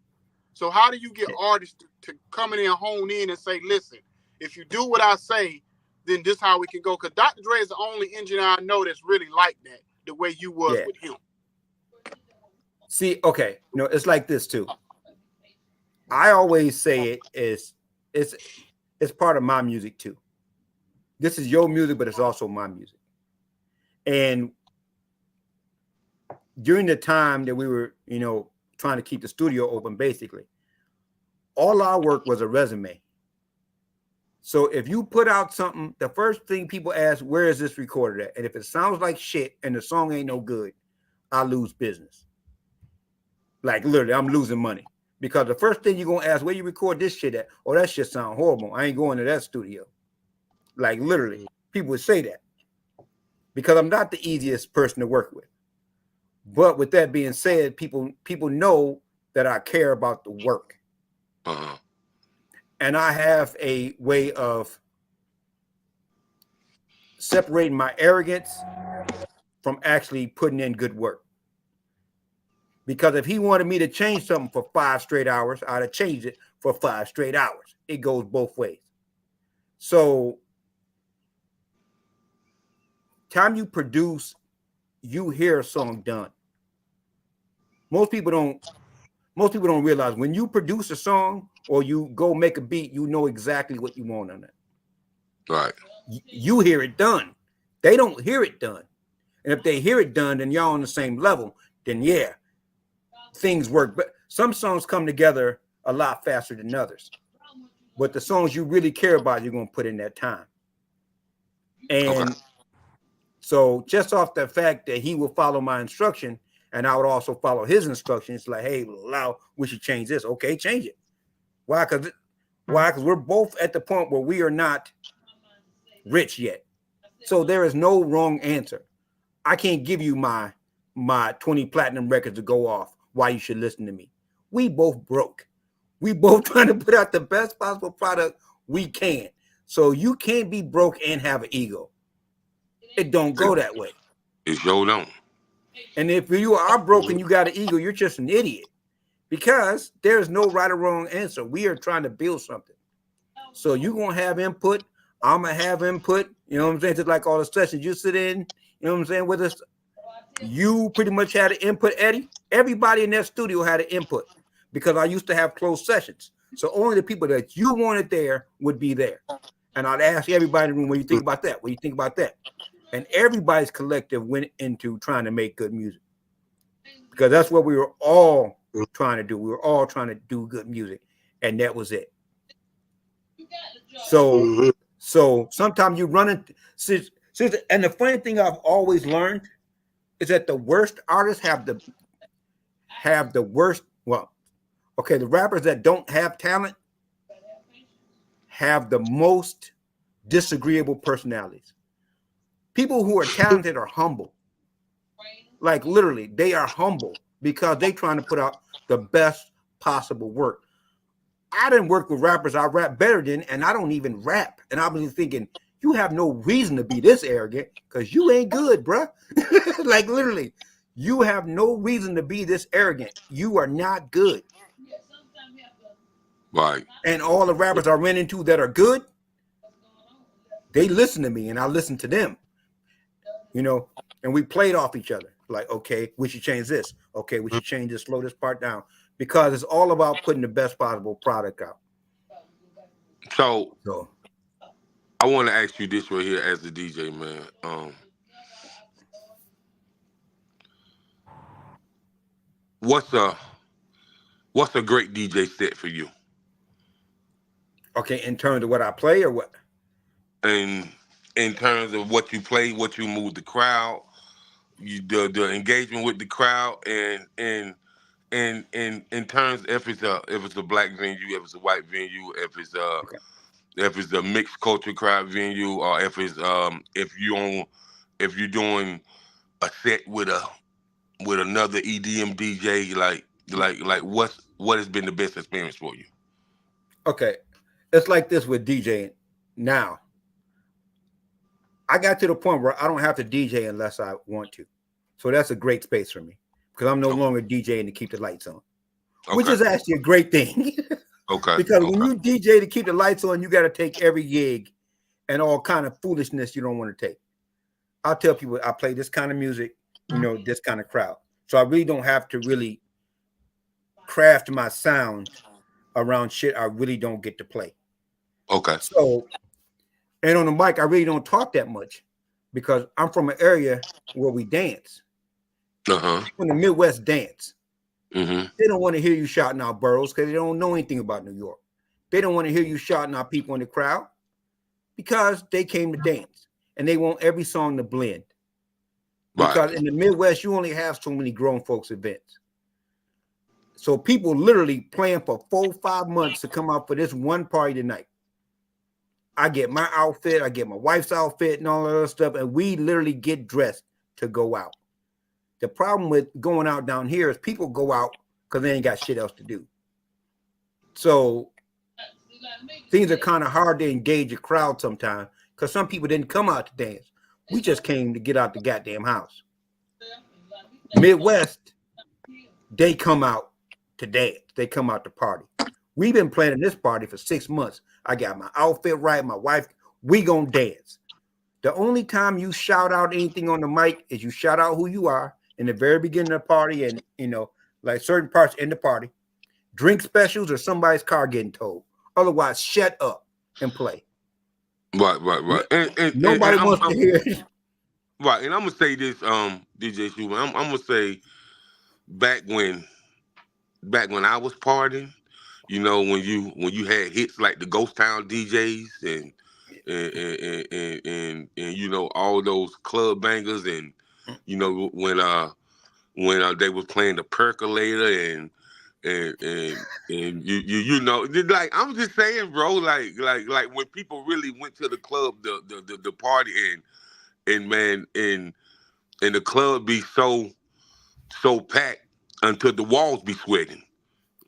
So how do you get artists to come in and hone in and say, listen, if you do what I say, then this is how we can go? Because Dr. Dre is the only engineer I know that's really like that, the way you was with him. See, okay, it's like this too. I always say it's part of my music too. This is your music, but it's also my music. And during the time that we were, trying to keep the studio open, basically, all our work was a resume. So if you put out something, the first thing people ask, where is this recorded at? And if it sounds like shit and the song ain't no good, I lose business. Like, literally, I'm losing money. Because the first thing you're going to ask, where you record this shit at? Oh, that shit sound horrible. I ain't going to that studio. Like, literally, people would say that. Because I'm not the easiest person to work with. But with that being said, people know that I care about the work. And I have a way of separating my arrogance from actually putting in good work. Because if he wanted me to change something for 5 straight hours, I'd have changed it for 5 straight hours. It goes both ways. So, time you produce, you hear a song done. Most people don't most people don't realize when you produce a song or you go make a beat, you know exactly what you want on it. Right. You hear it done. They don't hear it done. And if they hear it done, then y'all on the same level, then yeah, things work. But some songs come together a lot faster than others. But the songs you really care about, you're going to put in that time. And so just off the fact that he will follow my instruction and I would also follow his instructions, like, hey, we should change this. Okay, change it. Why? Because we're both at the point where we are not rich yet. So there is no wrong answer. I can't give you my 20 platinum records to go off why you should listen to me. We both broke. We both trying to put out the best possible product we can. So you can't be broke and have an ego. It don't go that way. It sure don't. And if you are broken, you got an ego, you're just an idiot. Because there's no right or wrong answer. We are trying to build something. So you're going to have input. I'm going to have input. You know what I'm saying? Just like all the sessions you sit in, you know what I'm saying, with us. You pretty much had an input, Eddie. Everybody in that studio had an input because I used to have closed sessions. So only the people that you wanted there would be there. And I'd ask everybody in the room, what do you think about that? What do you think about that? And everybody's collective went into trying to make good music because that's what we were all trying to do. We were all trying to do good music, and that was it. So sometimes you run into, and the funny thing I've always learned is that the worst artists have the worst. Well, okay, the rappers that don't have talent have the most disagreeable personalities. People who are talented are humble. Like literally, they are humble because they're trying to put out the best possible work. I didn't work with rappers I rap better than, and I don't even rap. And I was thinking, you have no reason to be this arrogant because you ain't good, bruh. Like literally, you have no reason to be this arrogant. You are not good. Right. And all the rappers I ran into that are good, they listen to me and I listen to them. You know, and we played off each other. Like, okay, we should change this. Okay, we should change this, slow this part down. Because it's all about putting the best possible product out. So I want to ask you this right here as the DJ, man. What's a great DJ set for you? Okay, in terms of what I play or what? In terms of what you play, what you move the crowd, the engagement with the crowd, and in terms if it's a black venue, if it's a white venue, if it's a mixed culture crowd venue, or if you're doing a set with another EDM DJ, like what has been the best experience for you? Okay, it's like this with DJing now. I got to the point where I don't have to DJ unless I want to. So that's a great space for me because I'm no longer DJing to keep the lights on, which is actually a great thing. Okay. Because when you DJ to keep the lights on, you got to take every gig and all kind of foolishness you don't want to take. I'll tell people I play this kind of music, you know, this kind of crowd. So I really don't have to really craft my sound around shit I really don't get to play. Okay. So, and on the mic, I really don't talk that much because I'm from an area where we dance. From the Midwest dance. Mm-hmm. They don't want to hear you shouting out boroughs because they don't know anything about New York. They don't want to hear you shouting out people in the crowd because they came to dance and they want every song to blend. Because in the Midwest, you only have so many grown folks events. So people literally plan for 4-5 months to come out for this one party tonight. I get my outfit, I get my wife's outfit and all that other stuff, and we literally get dressed to go out. The problem with going out down here is people go out because they ain't got shit else to do. So things are kind of hard to engage a crowd sometimes because some people didn't come out to dance. We just came to get out the goddamn house. Midwest, they come out to dance. They come out to party. We've been planning this party for 6 months. I got my outfit right, my wife. We gonna dance. The only time you shout out anything on the mic is you shout out who you are in the very beginning of the party and, you know, like certain parts in the party. drink specials or somebody's car getting towed. Otherwise, shut up and play. Right. And Nobody wants to hear it. Right, and I'm gonna say this, DJ Shu, I'm gonna say back when I was partying, you know, when you had hits like the Ghost Town DJs and you know, all those club bangers, and you know, when they was playing the Percolator and you know, like, I'm just saying, bro, like when people really went to the club, the party, and man, and the club be so packed until the walls be sweating.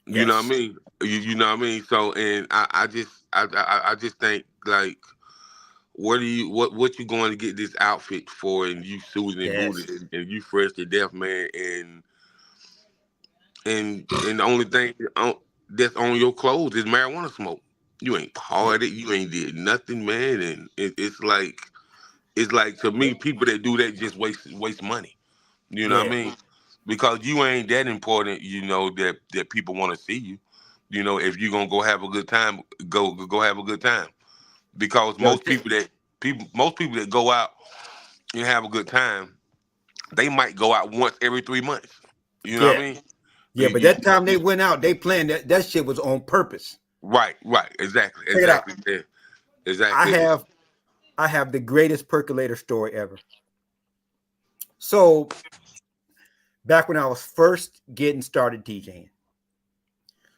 You know what I mean? You know what I mean? So, and I just think, like, what you going to get this outfit for? And you suited and booted, and you fresh to death, man. And the only thing that's on your clothes is marijuana smoke. You ain't partied, you ain't did nothing, man. And it's like to me, people that do that just waste money. You know what I mean? Because you ain't that important, you know, that people want to see you. You know, if you're gonna go have a good time, go have a good time. Because most people that go out and have a good time, they might go out once every 3 months. You know what I mean? Yeah, but that time they went out, they planned that shit was on purpose. Right, exactly. I have the greatest percolator story ever. So back when I was first getting started DJing,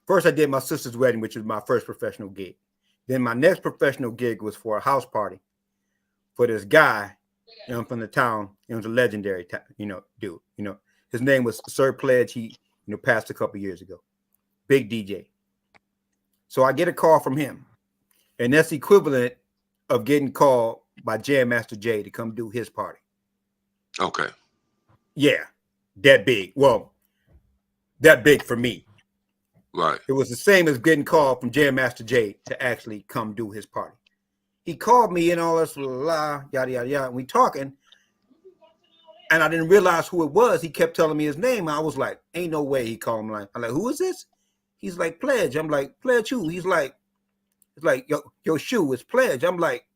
first I did my sister's wedding, which was my first professional gig. Then my next professional gig was for a house party for this guy, you know, from the town. It was a legendary, dude. You know, his name was Sir Pledge. He, you know, passed a couple years ago. Big DJ. So I get a call from him, and that's equivalent of getting called by Jam Master Jay to come do his party. Okay. Yeah, that big. Well, that big for me. Right. It was the same as getting called from Jam Master Jay to actually come do his party. He called me and all this, yada, yada, yada. And we talking, and I didn't realize who it was. He kept telling me his name. I was like, ain't no way he called me. I'm like, who is this? He's like, Pledge. I'm like, Pledge who? He's like, it's like, your shoe is Pledge. I'm like,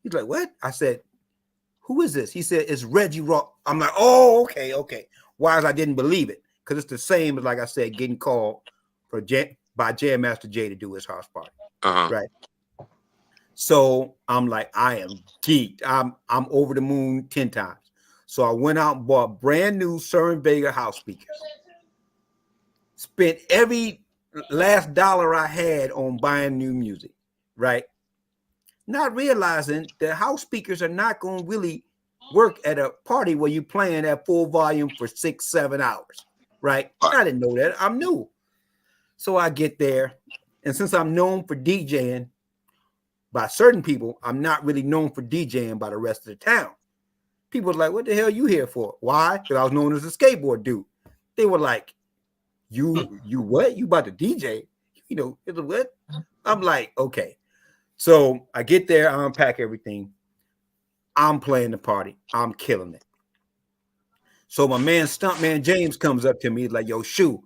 he's like, what? I said, who is this? He said, it's Reggie Rock. I'm like, oh, okay. Why I didn't believe it? Because it's the same as, like I said, getting called by Jam Master Jay to do his house party. Right. So I'm like, I am geeked. I'm over the moon 10 times. So I went out and bought brand new Sir Vega house speakers. Spent every last dollar I had on buying new music, right? Not realizing that house speakers are not going to really work at a party where you're playing at full volume for 6-7 hours, right? I didn't know that. I'm new. So I get there, and since I'm known for DJing by certain people, I'm not really known for DJing by the rest of the town. People were like, what the hell you here for? Why? Because I was known as a skateboard dude. They were like, you what? You about to DJ? You know, what? I'm like, okay. So I get there, I unpack everything. I'm playing the party. I'm killing it. So my man, Stuntman James, comes up to me. He's like, yo, Shoe,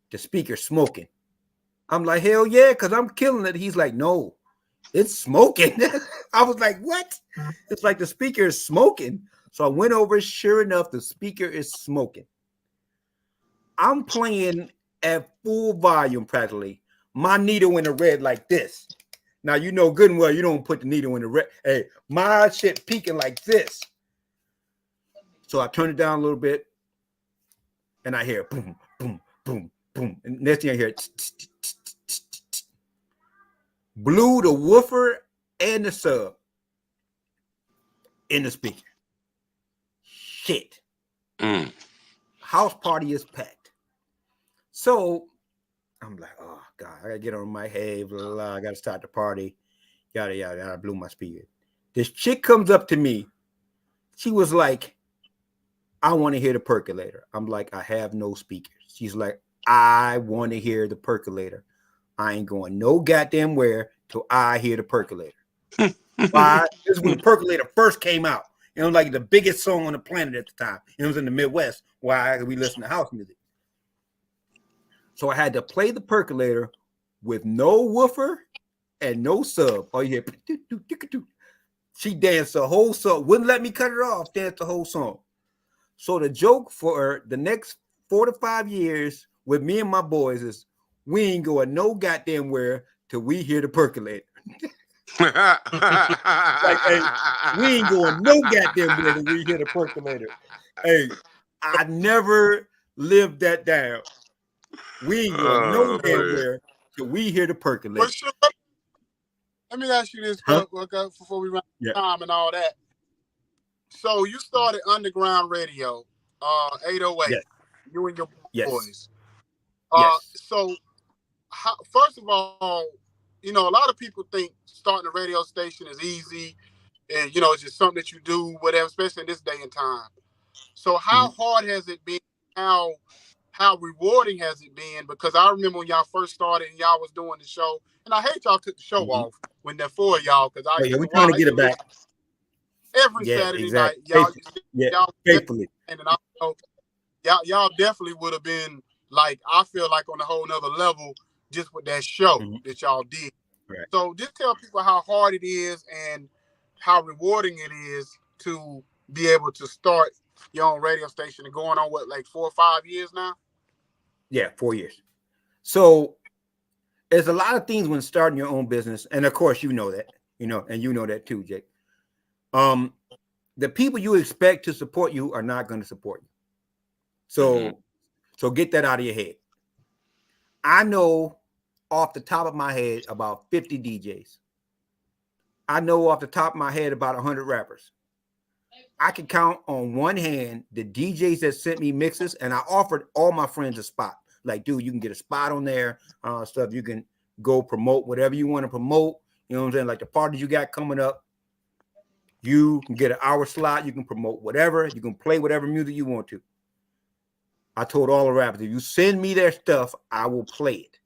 the speaker's smoking. I'm like, hell yeah, because I'm killing it. He's like, no, it's smoking. I was like, what? It's like the speaker is smoking. So I went over. Sure enough, the speaker is smoking. I'm playing at full volume practically. My needle in the red like this. Now, you know good and well, you don't put the needle in the red. Hey, my shit peaking like this. So I turn it down a little bit, and I hear boom, boom, boom, boom. And next thing I hear, blew the woofer and the sub in the speaker. Shit. House party is packed. So I'm like, oh God, I gotta get on my head, blah, blah, blah. I gotta start the party, yada yada. I blew my speaker. This chick comes up to me. She was like, I want to hear the percolator. I'm like, I have no speakers. She's like, I want to hear the percolator. I ain't going no goddamn where till I hear the percolator. Why? This is when the percolator first came out. It was like the biggest song on the planet at the time. It was in the Midwest. Why? We listen to house music. So I had to play the percolator with no woofer and no sub. Oh yeah, she danced the whole song. Wouldn't let me cut it off. Danced the whole song. So the joke for the next 4 to 5 years with me and my boys is we ain't going no goddamn where till we hear the percolator. Like, hey, we ain't going no goddamn where till we hear the percolator. Hey, I never lived that down. We ain't going no damn where till we hear the percolator. Sure. Let me ask you this before we run out of time and all that. So you started Underground Radio, 808. Yes. You and your boys. So, first of all, a lot of people think starting a radio station is easy, and it's just something that you do, whatever, especially in this day and time. So, how hard has it been? How rewarding has it been? Because I remember when y'all first started and y'all was doing the show, and I hate y'all took the show off when they're for y'all because we're trying to get it back. Every Saturday night, y'all faithfully, and I know y'all definitely would have been like, I feel like on a whole nother level just with that show that y'all did. Right. So just tell people how hard it is and how rewarding it is to be able to start your own radio station and going on like 4 or 5 years now. Yeah, 4 years. So there's a lot of things when starting your own business, and of course you know that, and you know that too, Jake. The people you expect to support you are not going to support you. So get that out of your head. I know off the top of my head about 50 DJs. I know off the top of my head about 100 rappers. I can count on one hand the DJs that sent me mixes, and I offered all my friends a spot. Like, dude, you can get a spot on there, stuff. You can go promote whatever you want to promote. You know what I'm saying? Like the parties you got coming up. You can get an hour slot. You can promote whatever. You can play whatever music you want to. I told all the rappers, if you send me their stuff, I will play it.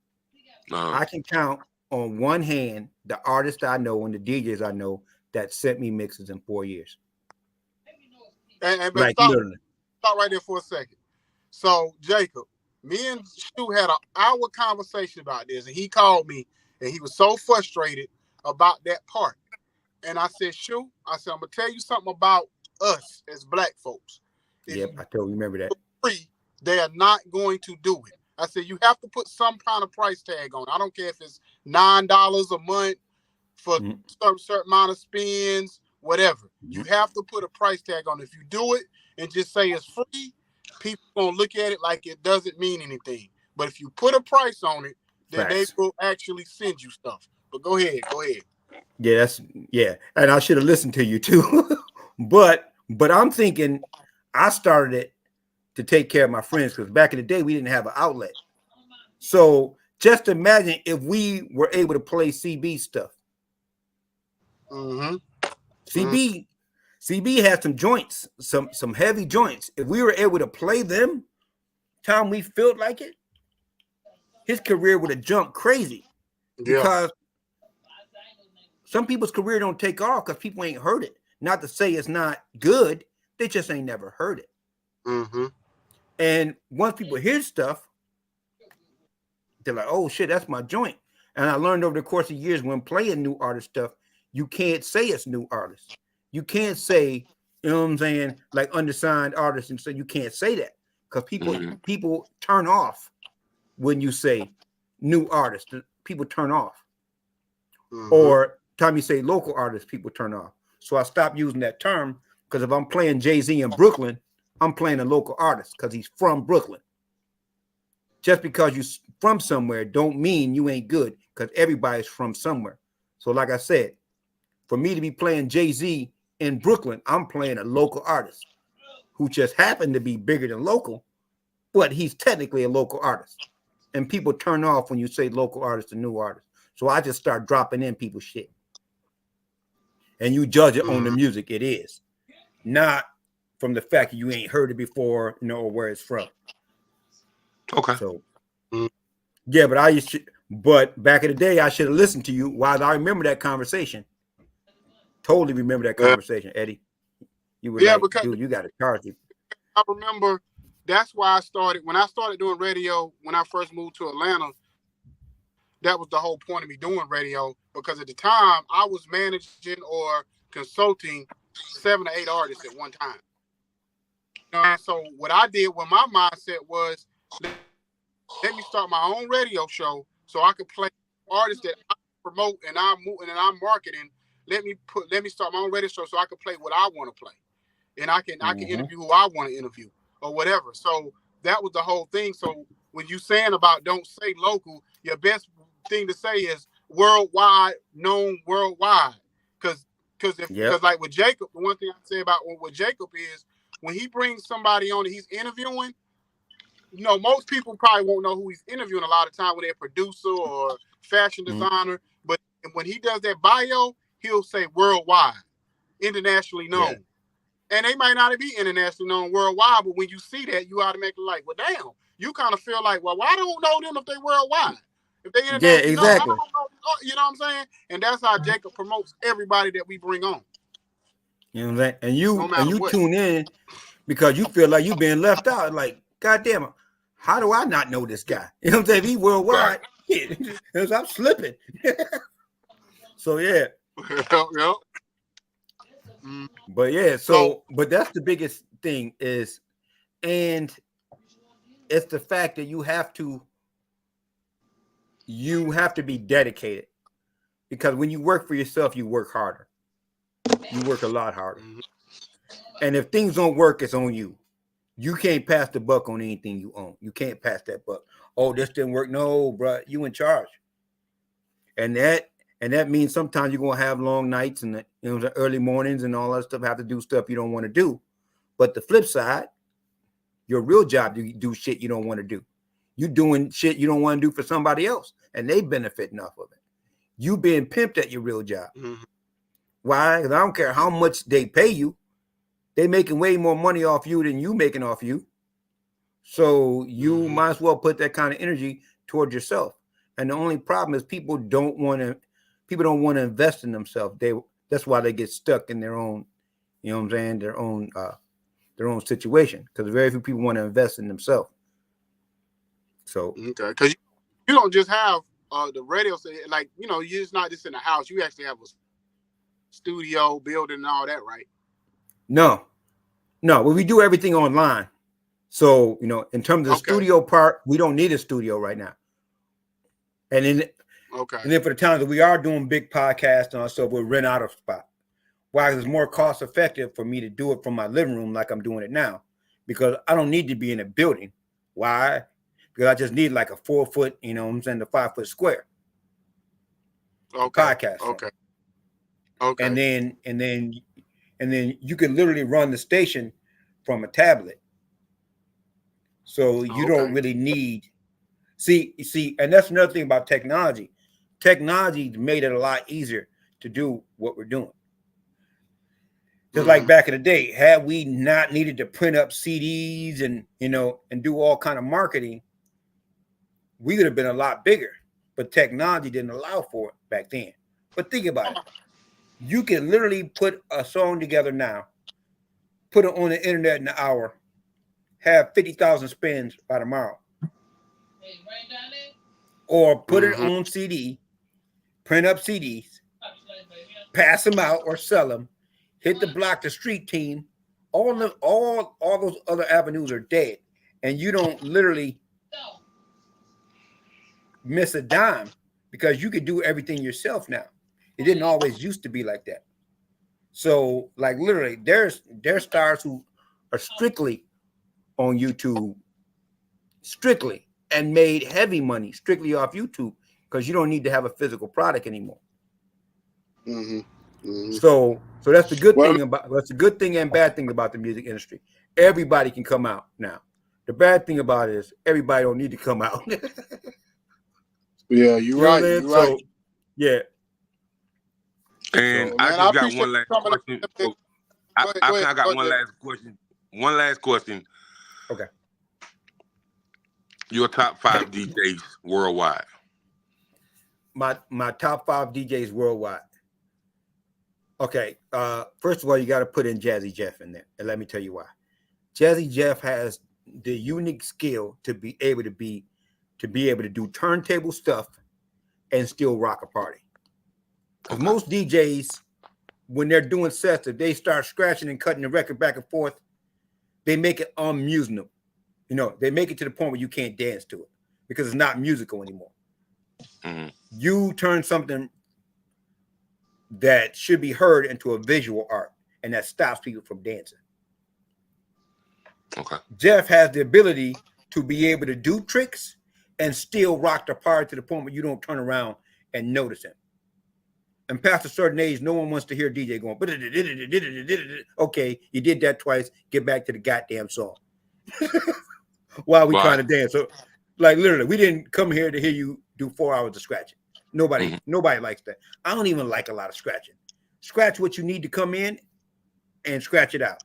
I can count on one hand the artists I know and the DJs I know that sent me mixes in 4 years. And like, stop right there for a second. So, Jacob, me and Stu had an hour conversation about this, and he called me, and he was so frustrated about that part. And I said, Shu, I'm going to tell you something about us as black folks. Yep, I totally remember that. Free, they are not going to do it. I said, you have to put some kind of price tag on it. I don't care if it's $9 a month for certain amount of spins, whatever. You have to put a price tag on it. If you do it and just say it's free, people going to look at it like it doesn't mean anything. But if you put a price on it, then they will actually send you stuff. But go ahead. Yeah, and I should have listened to you too. but I'm thinking I started it to take care of my friends because back in the day we didn't have an outlet. So just imagine if we were able to play CB stuff. CB had some joints, some heavy joints. If we were able to play them, time we felt like it, his career would have jumped crazy. Because some people's career don't take off because people ain't heard it. Not to say it's not good, they just ain't never heard it. And once people hear stuff, they're like, oh shit, that's my joint. And I learned over the course of years when playing new artist stuff, you can't say it's new artists. You can't say, you know what I'm saying, like undersigned artists, and so you can't say that because people turn off when you say new artists. People turn off. Or time you say local artists, people turn off. So I stopped using that term because if I'm playing Jay-Z in Brooklyn, I'm playing a local artist because he's from Brooklyn. Just because you're from somewhere don't mean you ain't good because everybody's from somewhere. So like I said, for me to be playing Jay-Z in Brooklyn, I'm playing a local artist who just happened to be bigger than local, but he's technically a local artist. And people turn off when you say local artist and new artist. So I just start dropping in people's shit. And you judge it on the music it is, not from the fact that you ain't heard it before, or where it's from. Okay. So, yeah, but back in the day, I should have listened to you. While I remember that conversation. Totally remember that conversation, Eddie. You were like, because dude, you got to charge you. I remember that's why I started. When I started doing radio, when I first moved to Atlanta, that was the whole point of me doing radio, because at the time I was managing or consulting 7 to 8 artists at one time. And so what I did with my mindset was, let me start my own radio show so I could play artists that I promote and I'm marketing. Let me start my own radio show so I can play what I want to play, and I can interview who I want to interview or whatever. So that was the whole thing. So when you saying about don't say local, your best thing to say is worldwide, known worldwide. Because like with Jacob, the one thing I say about with Jacob is when he brings somebody on that he's interviewing, you know, most people probably won't know who he's interviewing a lot of time when they're a producer or fashion designer. But when he does that bio, he'll say worldwide, internationally known. Yeah. And they might not be internationally known worldwide, but when you see that, you automatically like, well, damn, you kind of feel like, well, why don't know them if they worldwide? If they internationally known, I don't know, you know what I'm saying? And that's how Jacob promotes everybody that we bring on. You know what I'm saying? And you tune in because you feel like you're being left out. Like, God damn it, how do I not know this guy? You know what I'm saying? If he worldwide, I'm slipping. So yeah. But yeah, but that's the biggest thing is, and it's the fact that you have to be dedicated, because when you work for yourself, you work harder. You work a lot harder. And if things don't work, it's on you. You can't pass the buck on anything you own. You can't pass that buck. Oh, this didn't work. No, bro, you in charge. And that means sometimes you're gonna have long nights and the early mornings and all that stuff. Have to do stuff you don't want to do. But the flip side, your real job, you do shit you don't want to do. You doing shit you don't want to do for somebody else, and they benefiting off of it. You being pimped at your real job. Why? Because I don't care how much they pay you. They making way more money off you than you making off you. So you might as well put that kind of energy towards yourself. And the only problem is people don't want to invest in themselves. That's why they get stuck in their own, you know what I'm saying, their own situation. Because very few people want to invest in themselves. So because you don't just have the radio, like, you know, you're just not just in a house. You actually have a studio, building, and all that, right? No, but we do everything online. So, you know, in terms of the studio part, we don't need a studio right now. And then for the times that we are doing big podcasts and all stuff, we'll rent out a spot. Why? It's more cost effective for me to do it from my living room like I'm doing it now, because I don't need to be in a building. Why? Because I just need like a 4 foot, you know what I'm saying, the 5 foot square. Podcast. Okay. And then you can literally run the station from a tablet. So you don't really need. See, and that's another thing about technology. Technology made it a lot easier to do what we're doing. Just like back in the day, had we not needed to print up CDs and, you know, and do all kind of marketing, we would have been a lot bigger. But technology didn't allow for it back then. But think about it. You can literally put a song together now, put it on the internet in an hour, have 50,000 spins by tomorrow. Or put it on CD, print up CDs, pass them out or sell them, hit the block, the street team, all those other avenues are dead. And you don't literally miss a dime because you can do everything yourself now. It didn't always used to be like that. So, like, literally, there's stars who are strictly on YouTube, and made heavy money strictly off YouTube because you don't need to have a physical product anymore. So that's the good thing that's a good thing and bad thing about the music industry. Everybody can come out now. The bad thing about it is everybody don't need to come out. Yeah, you're right. You're right. So, yeah. And I just got one last question. I got one last question. One last question. Okay. Your top 5 DJs worldwide. My top 5 DJs worldwide. Okay. First of all, you got to put in Jazzy Jeff in there, and let me tell you why. Jazzy Jeff has the unique skill to be able to do turntable stuff and still rock a party. Because most DJs, when they're doing sets, if they start scratching and cutting the record back and forth, they make it unmusicable. They make it to the point where you can't dance to it because it's not musical anymore. Mm-hmm. You turn something that should be heard into a visual art, and that stops people from dancing. Okay. Jeff has the ability to be able to do tricks and still rock the party to the point where you don't turn around and notice him. And past a certain age, no one wants to hear DJ going, okay, you did that twice, get back to the goddamn song. While we trying to dance. So, like, literally, we didn't come here to hear you do 4 hours of scratching. Nobody likes that. I don't even like a lot of scratching. Scratch what you need to come in and scratch it out.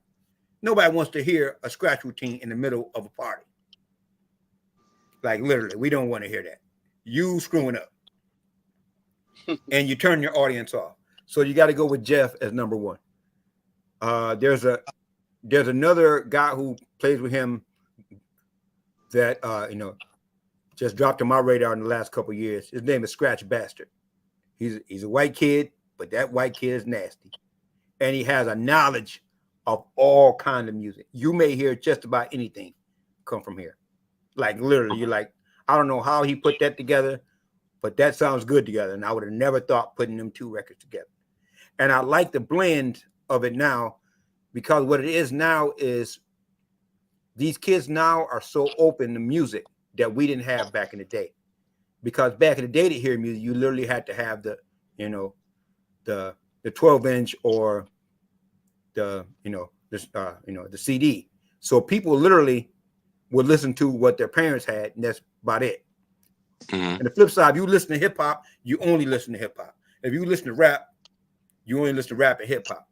Nobody wants to hear a scratch routine in the middle of a party. Like, literally, we don't want to hear that. You screwing up. And you turn your audience off. So you got to go with Jeff as number one. There's another guy who plays with him that just dropped on my radar in the last couple of years. His name is Scratch Bastard. He's a white kid, but that white kid is nasty. And he has a knowledge of all kinds of music. You may hear just about anything come from here. Like, literally, you're like, I don't know how he put that together, but that sounds good together. And I would have never thought putting them two records together. And I like the blend of it now, because what it is now is these kids now are so open to music that we didn't have back in the day. Because back in the day, to hear music, you literally had to have the 12-inch or the CD. So people literally would listen to what their parents had, and that's about it. Mm-hmm. And the flip side, if you listen to hip hop, you only listen to hip hop. If you listen to rap, you only listen to rap and hip hop.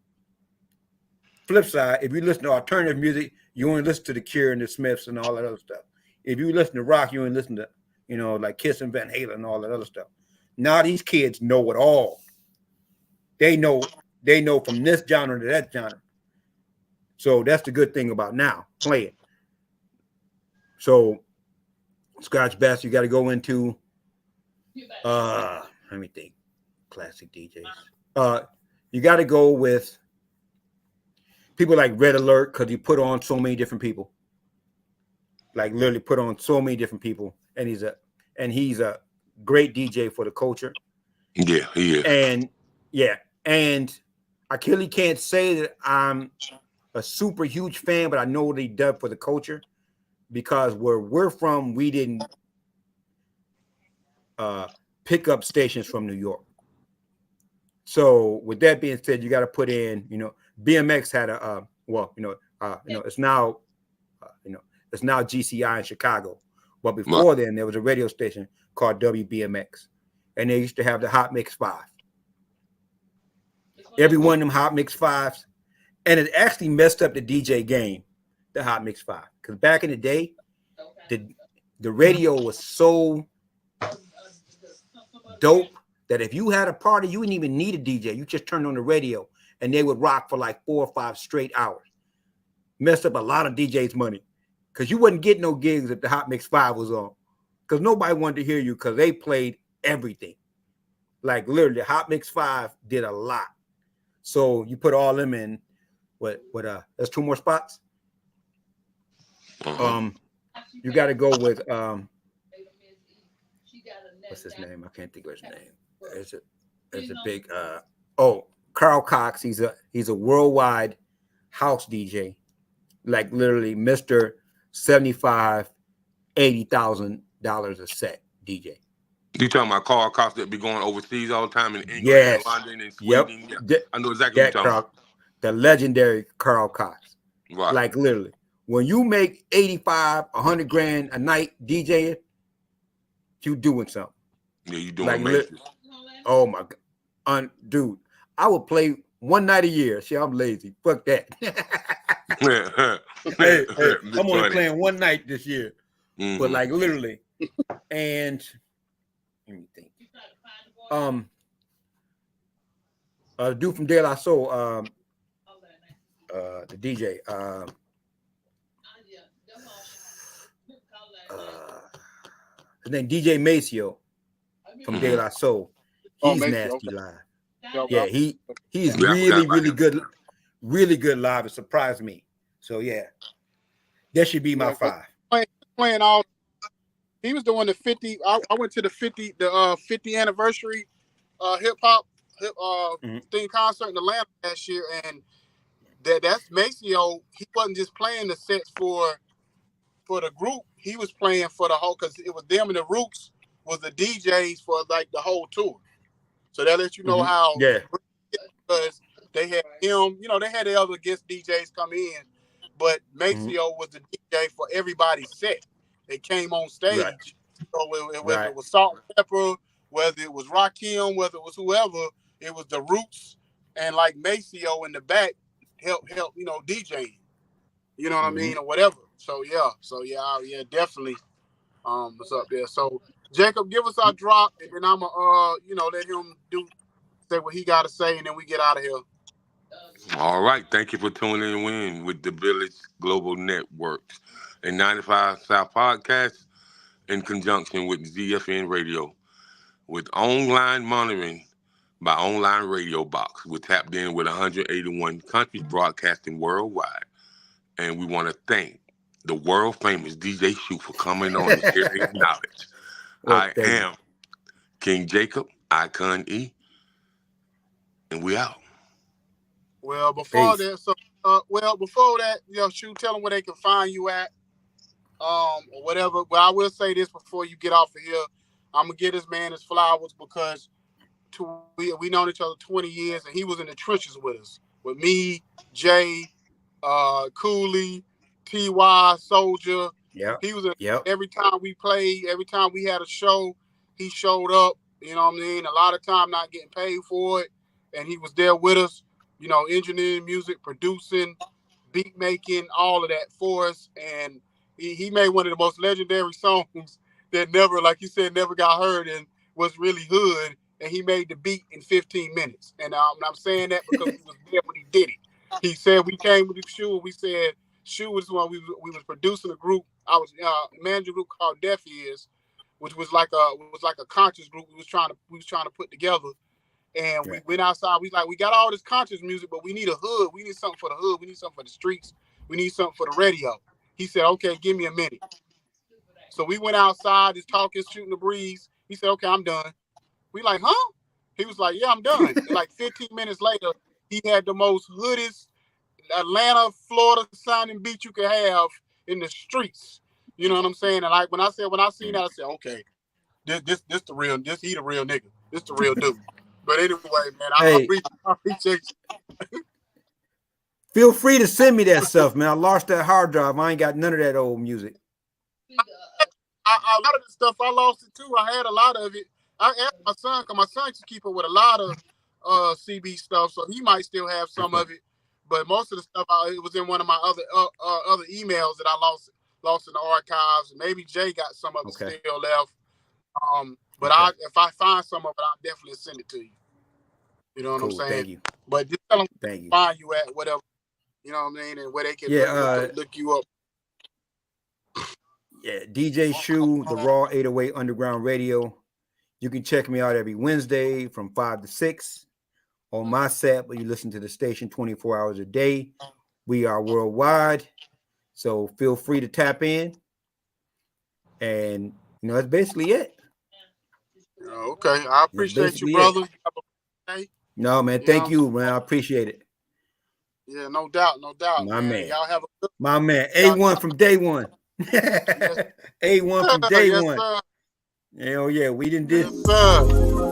Flip side, if you listen to alternative music, you only listen to the Cure and the Smiths and all that other stuff. If you listen to rock, you only listen to like Kiss and Van Halen and all that other stuff. Now these kids know it all. They know from this genre to that genre. So that's the good thing about now. Play it. So Scratch Bass, you got to go into let me think. Classic DJs. You got to go with people like Red Alert, because he put on so many different people. Like, literally put on so many different people, and he's a great DJ for the culture. Yeah, he is. And I clearly can't say that I'm a super huge fan, but I know what he did for the culture, because where we're from, we didn't pick up stations from New York. So with that being said, you got to put in, BMX had it's now GCI in Chicago, but before then there was a radio station called WBMX, and they used to have the Hot Mix 5. Every one of them Hot Mix 5s, and it actually messed up the DJ game, the Hot Mix 5, because back in the day, the radio was so dope that if you had a party, you wouldn't even need a DJ. You just turned on the radio, and they would rock for like 4 or 5 straight hours. Messed up a lot of DJs' money, because you wouldn't get no gigs if the Hot Mix 5 was on, because nobody wanted to hear you, because they played everything. Like, literally, Hot Mix 5 did a lot. So you put all them in. There's 2 more spots. You got to go with what's his name? I can't think of his name. It's a big Carl Cox. He's a worldwide house DJ, like literally Mr. $75,000-$80,000 a set DJ. You talking about Carl Cox that be going overseas all the time in England, yes, and London, and Sweden? Yep. I know exactly what you're talking about. The legendary Carl Cox. Right. Like, literally, when you make 85, 100 grand a night DJing, you doing something. Yeah, you doing amazing. Oh my God, dude! I would play one night a year. See, I'm lazy. Fuck that. hey, I'm only playing one night this year, but like literally, and let me think. The dude from De La Soul, the DJ, His name DJ Maceo from De La Soul. He's nasty live. Yeah, he's really good live. It surprised me. So yeah, that should be my 5. Playing all. He was doing the 50. I went to the 50 anniversary hip hop thing concert in Atlanta last year, and that's Maceo. He wasn't just playing the sets for the group. He was playing for the whole, because it was them and the Roots was the DJs for like the whole tour. So that lets you know how, because they had him, you know, they had the other guest DJs come in, but Maceo was the DJ for everybody's set. They came on stage. Right. So whether it was Salt and Pepper, whether it was Rakim, whether it was whoever, it was the Roots and like Maceo in the back help, you know, DJing. You know what I mean, or whatever. So yeah, definitely. What's up there? So Jacob, give us our drop, and then I'ma let him say what he got to say, and then we get out of here. All right, thank you for tuning in with the Village Global Networks and 95 South Podcast in conjunction with ZFN Radio, with online monitoring by Online Radio Box. We're tapped in with 181 countries broadcasting worldwide, and we want to thank the world famous DJ Shu for coming on and sharing knowledge. I am King Jacob, Icon E, and we out. Well, before that, Shu, tell them where they can find you at, or whatever. But I will say this before you get off of here. I'm gonna give this man his flowers, because we known each other 20 years, and he was in the trenches with us, with me, Jay, Cooley, T.Y., Soldier. Yeah, he was every time we played, every time we had a show, he showed up. You know what I mean? A lot of time not getting paid for it, and he was there with us. You know, engineering music, producing, beat making, all of that for us. And he made one of the most legendary songs that never, like you said, never got heard and was really hood. And he made the beat in 15 minutes. And I'm saying that because he was there when he did it. He said we came with Shu, and we said Shu was when we was producing a group. I was managing a group called Deaf Ears, which was like a conscious group we was trying to put together. And we went outside. We got all this conscious music, but we need a hood. We need something for the hood. We need something for the streets. We need something for the radio. He said, okay, give me a minute. So we went outside, just talking, shooting the breeze. He said, okay, I'm done. We like, huh? He was like, yeah, I'm done. And like 15 minutes later, he had the most hoodest Atlanta, Florida sounding beat you could have in the streets. You know what I'm saying? And like when I seen that, I said, okay, this the real, he the real nigga. This the real dude. But anyway, man, I appreciate you. Feel free to send me that stuff, man. I lost that hard drive. I ain't got none of that old music. A lot of the stuff, I lost it too. I had a lot of it. I asked my son, because my son used to keep up with a lot of CB stuff, so he might still have some of it. But most of the stuff, it was in one of my other emails that I lost in the archives. Maybe Jay got some of it still left. But if I find some of it, I'll definitely send it to you. You know what I'm saying? Thank you. But just tell them where to find you at, whatever. You know what I mean? And where they can look you up. Yeah, DJ Shu, the Raw 808 Underground Radio. You can check me out every Wednesday from 5 to 6 on my set, but you listen to the station 24 hours a day. We are worldwide, so feel free to tap in. And, that's basically it. Okay, I appreciate you, brother. No, man, thank you, man. I appreciate it. Yeah, no doubt. My man. Y'all have a good My man. A1 from day one. A1 from day one. Sir. Hell yeah, we didn't do. Yes, sir.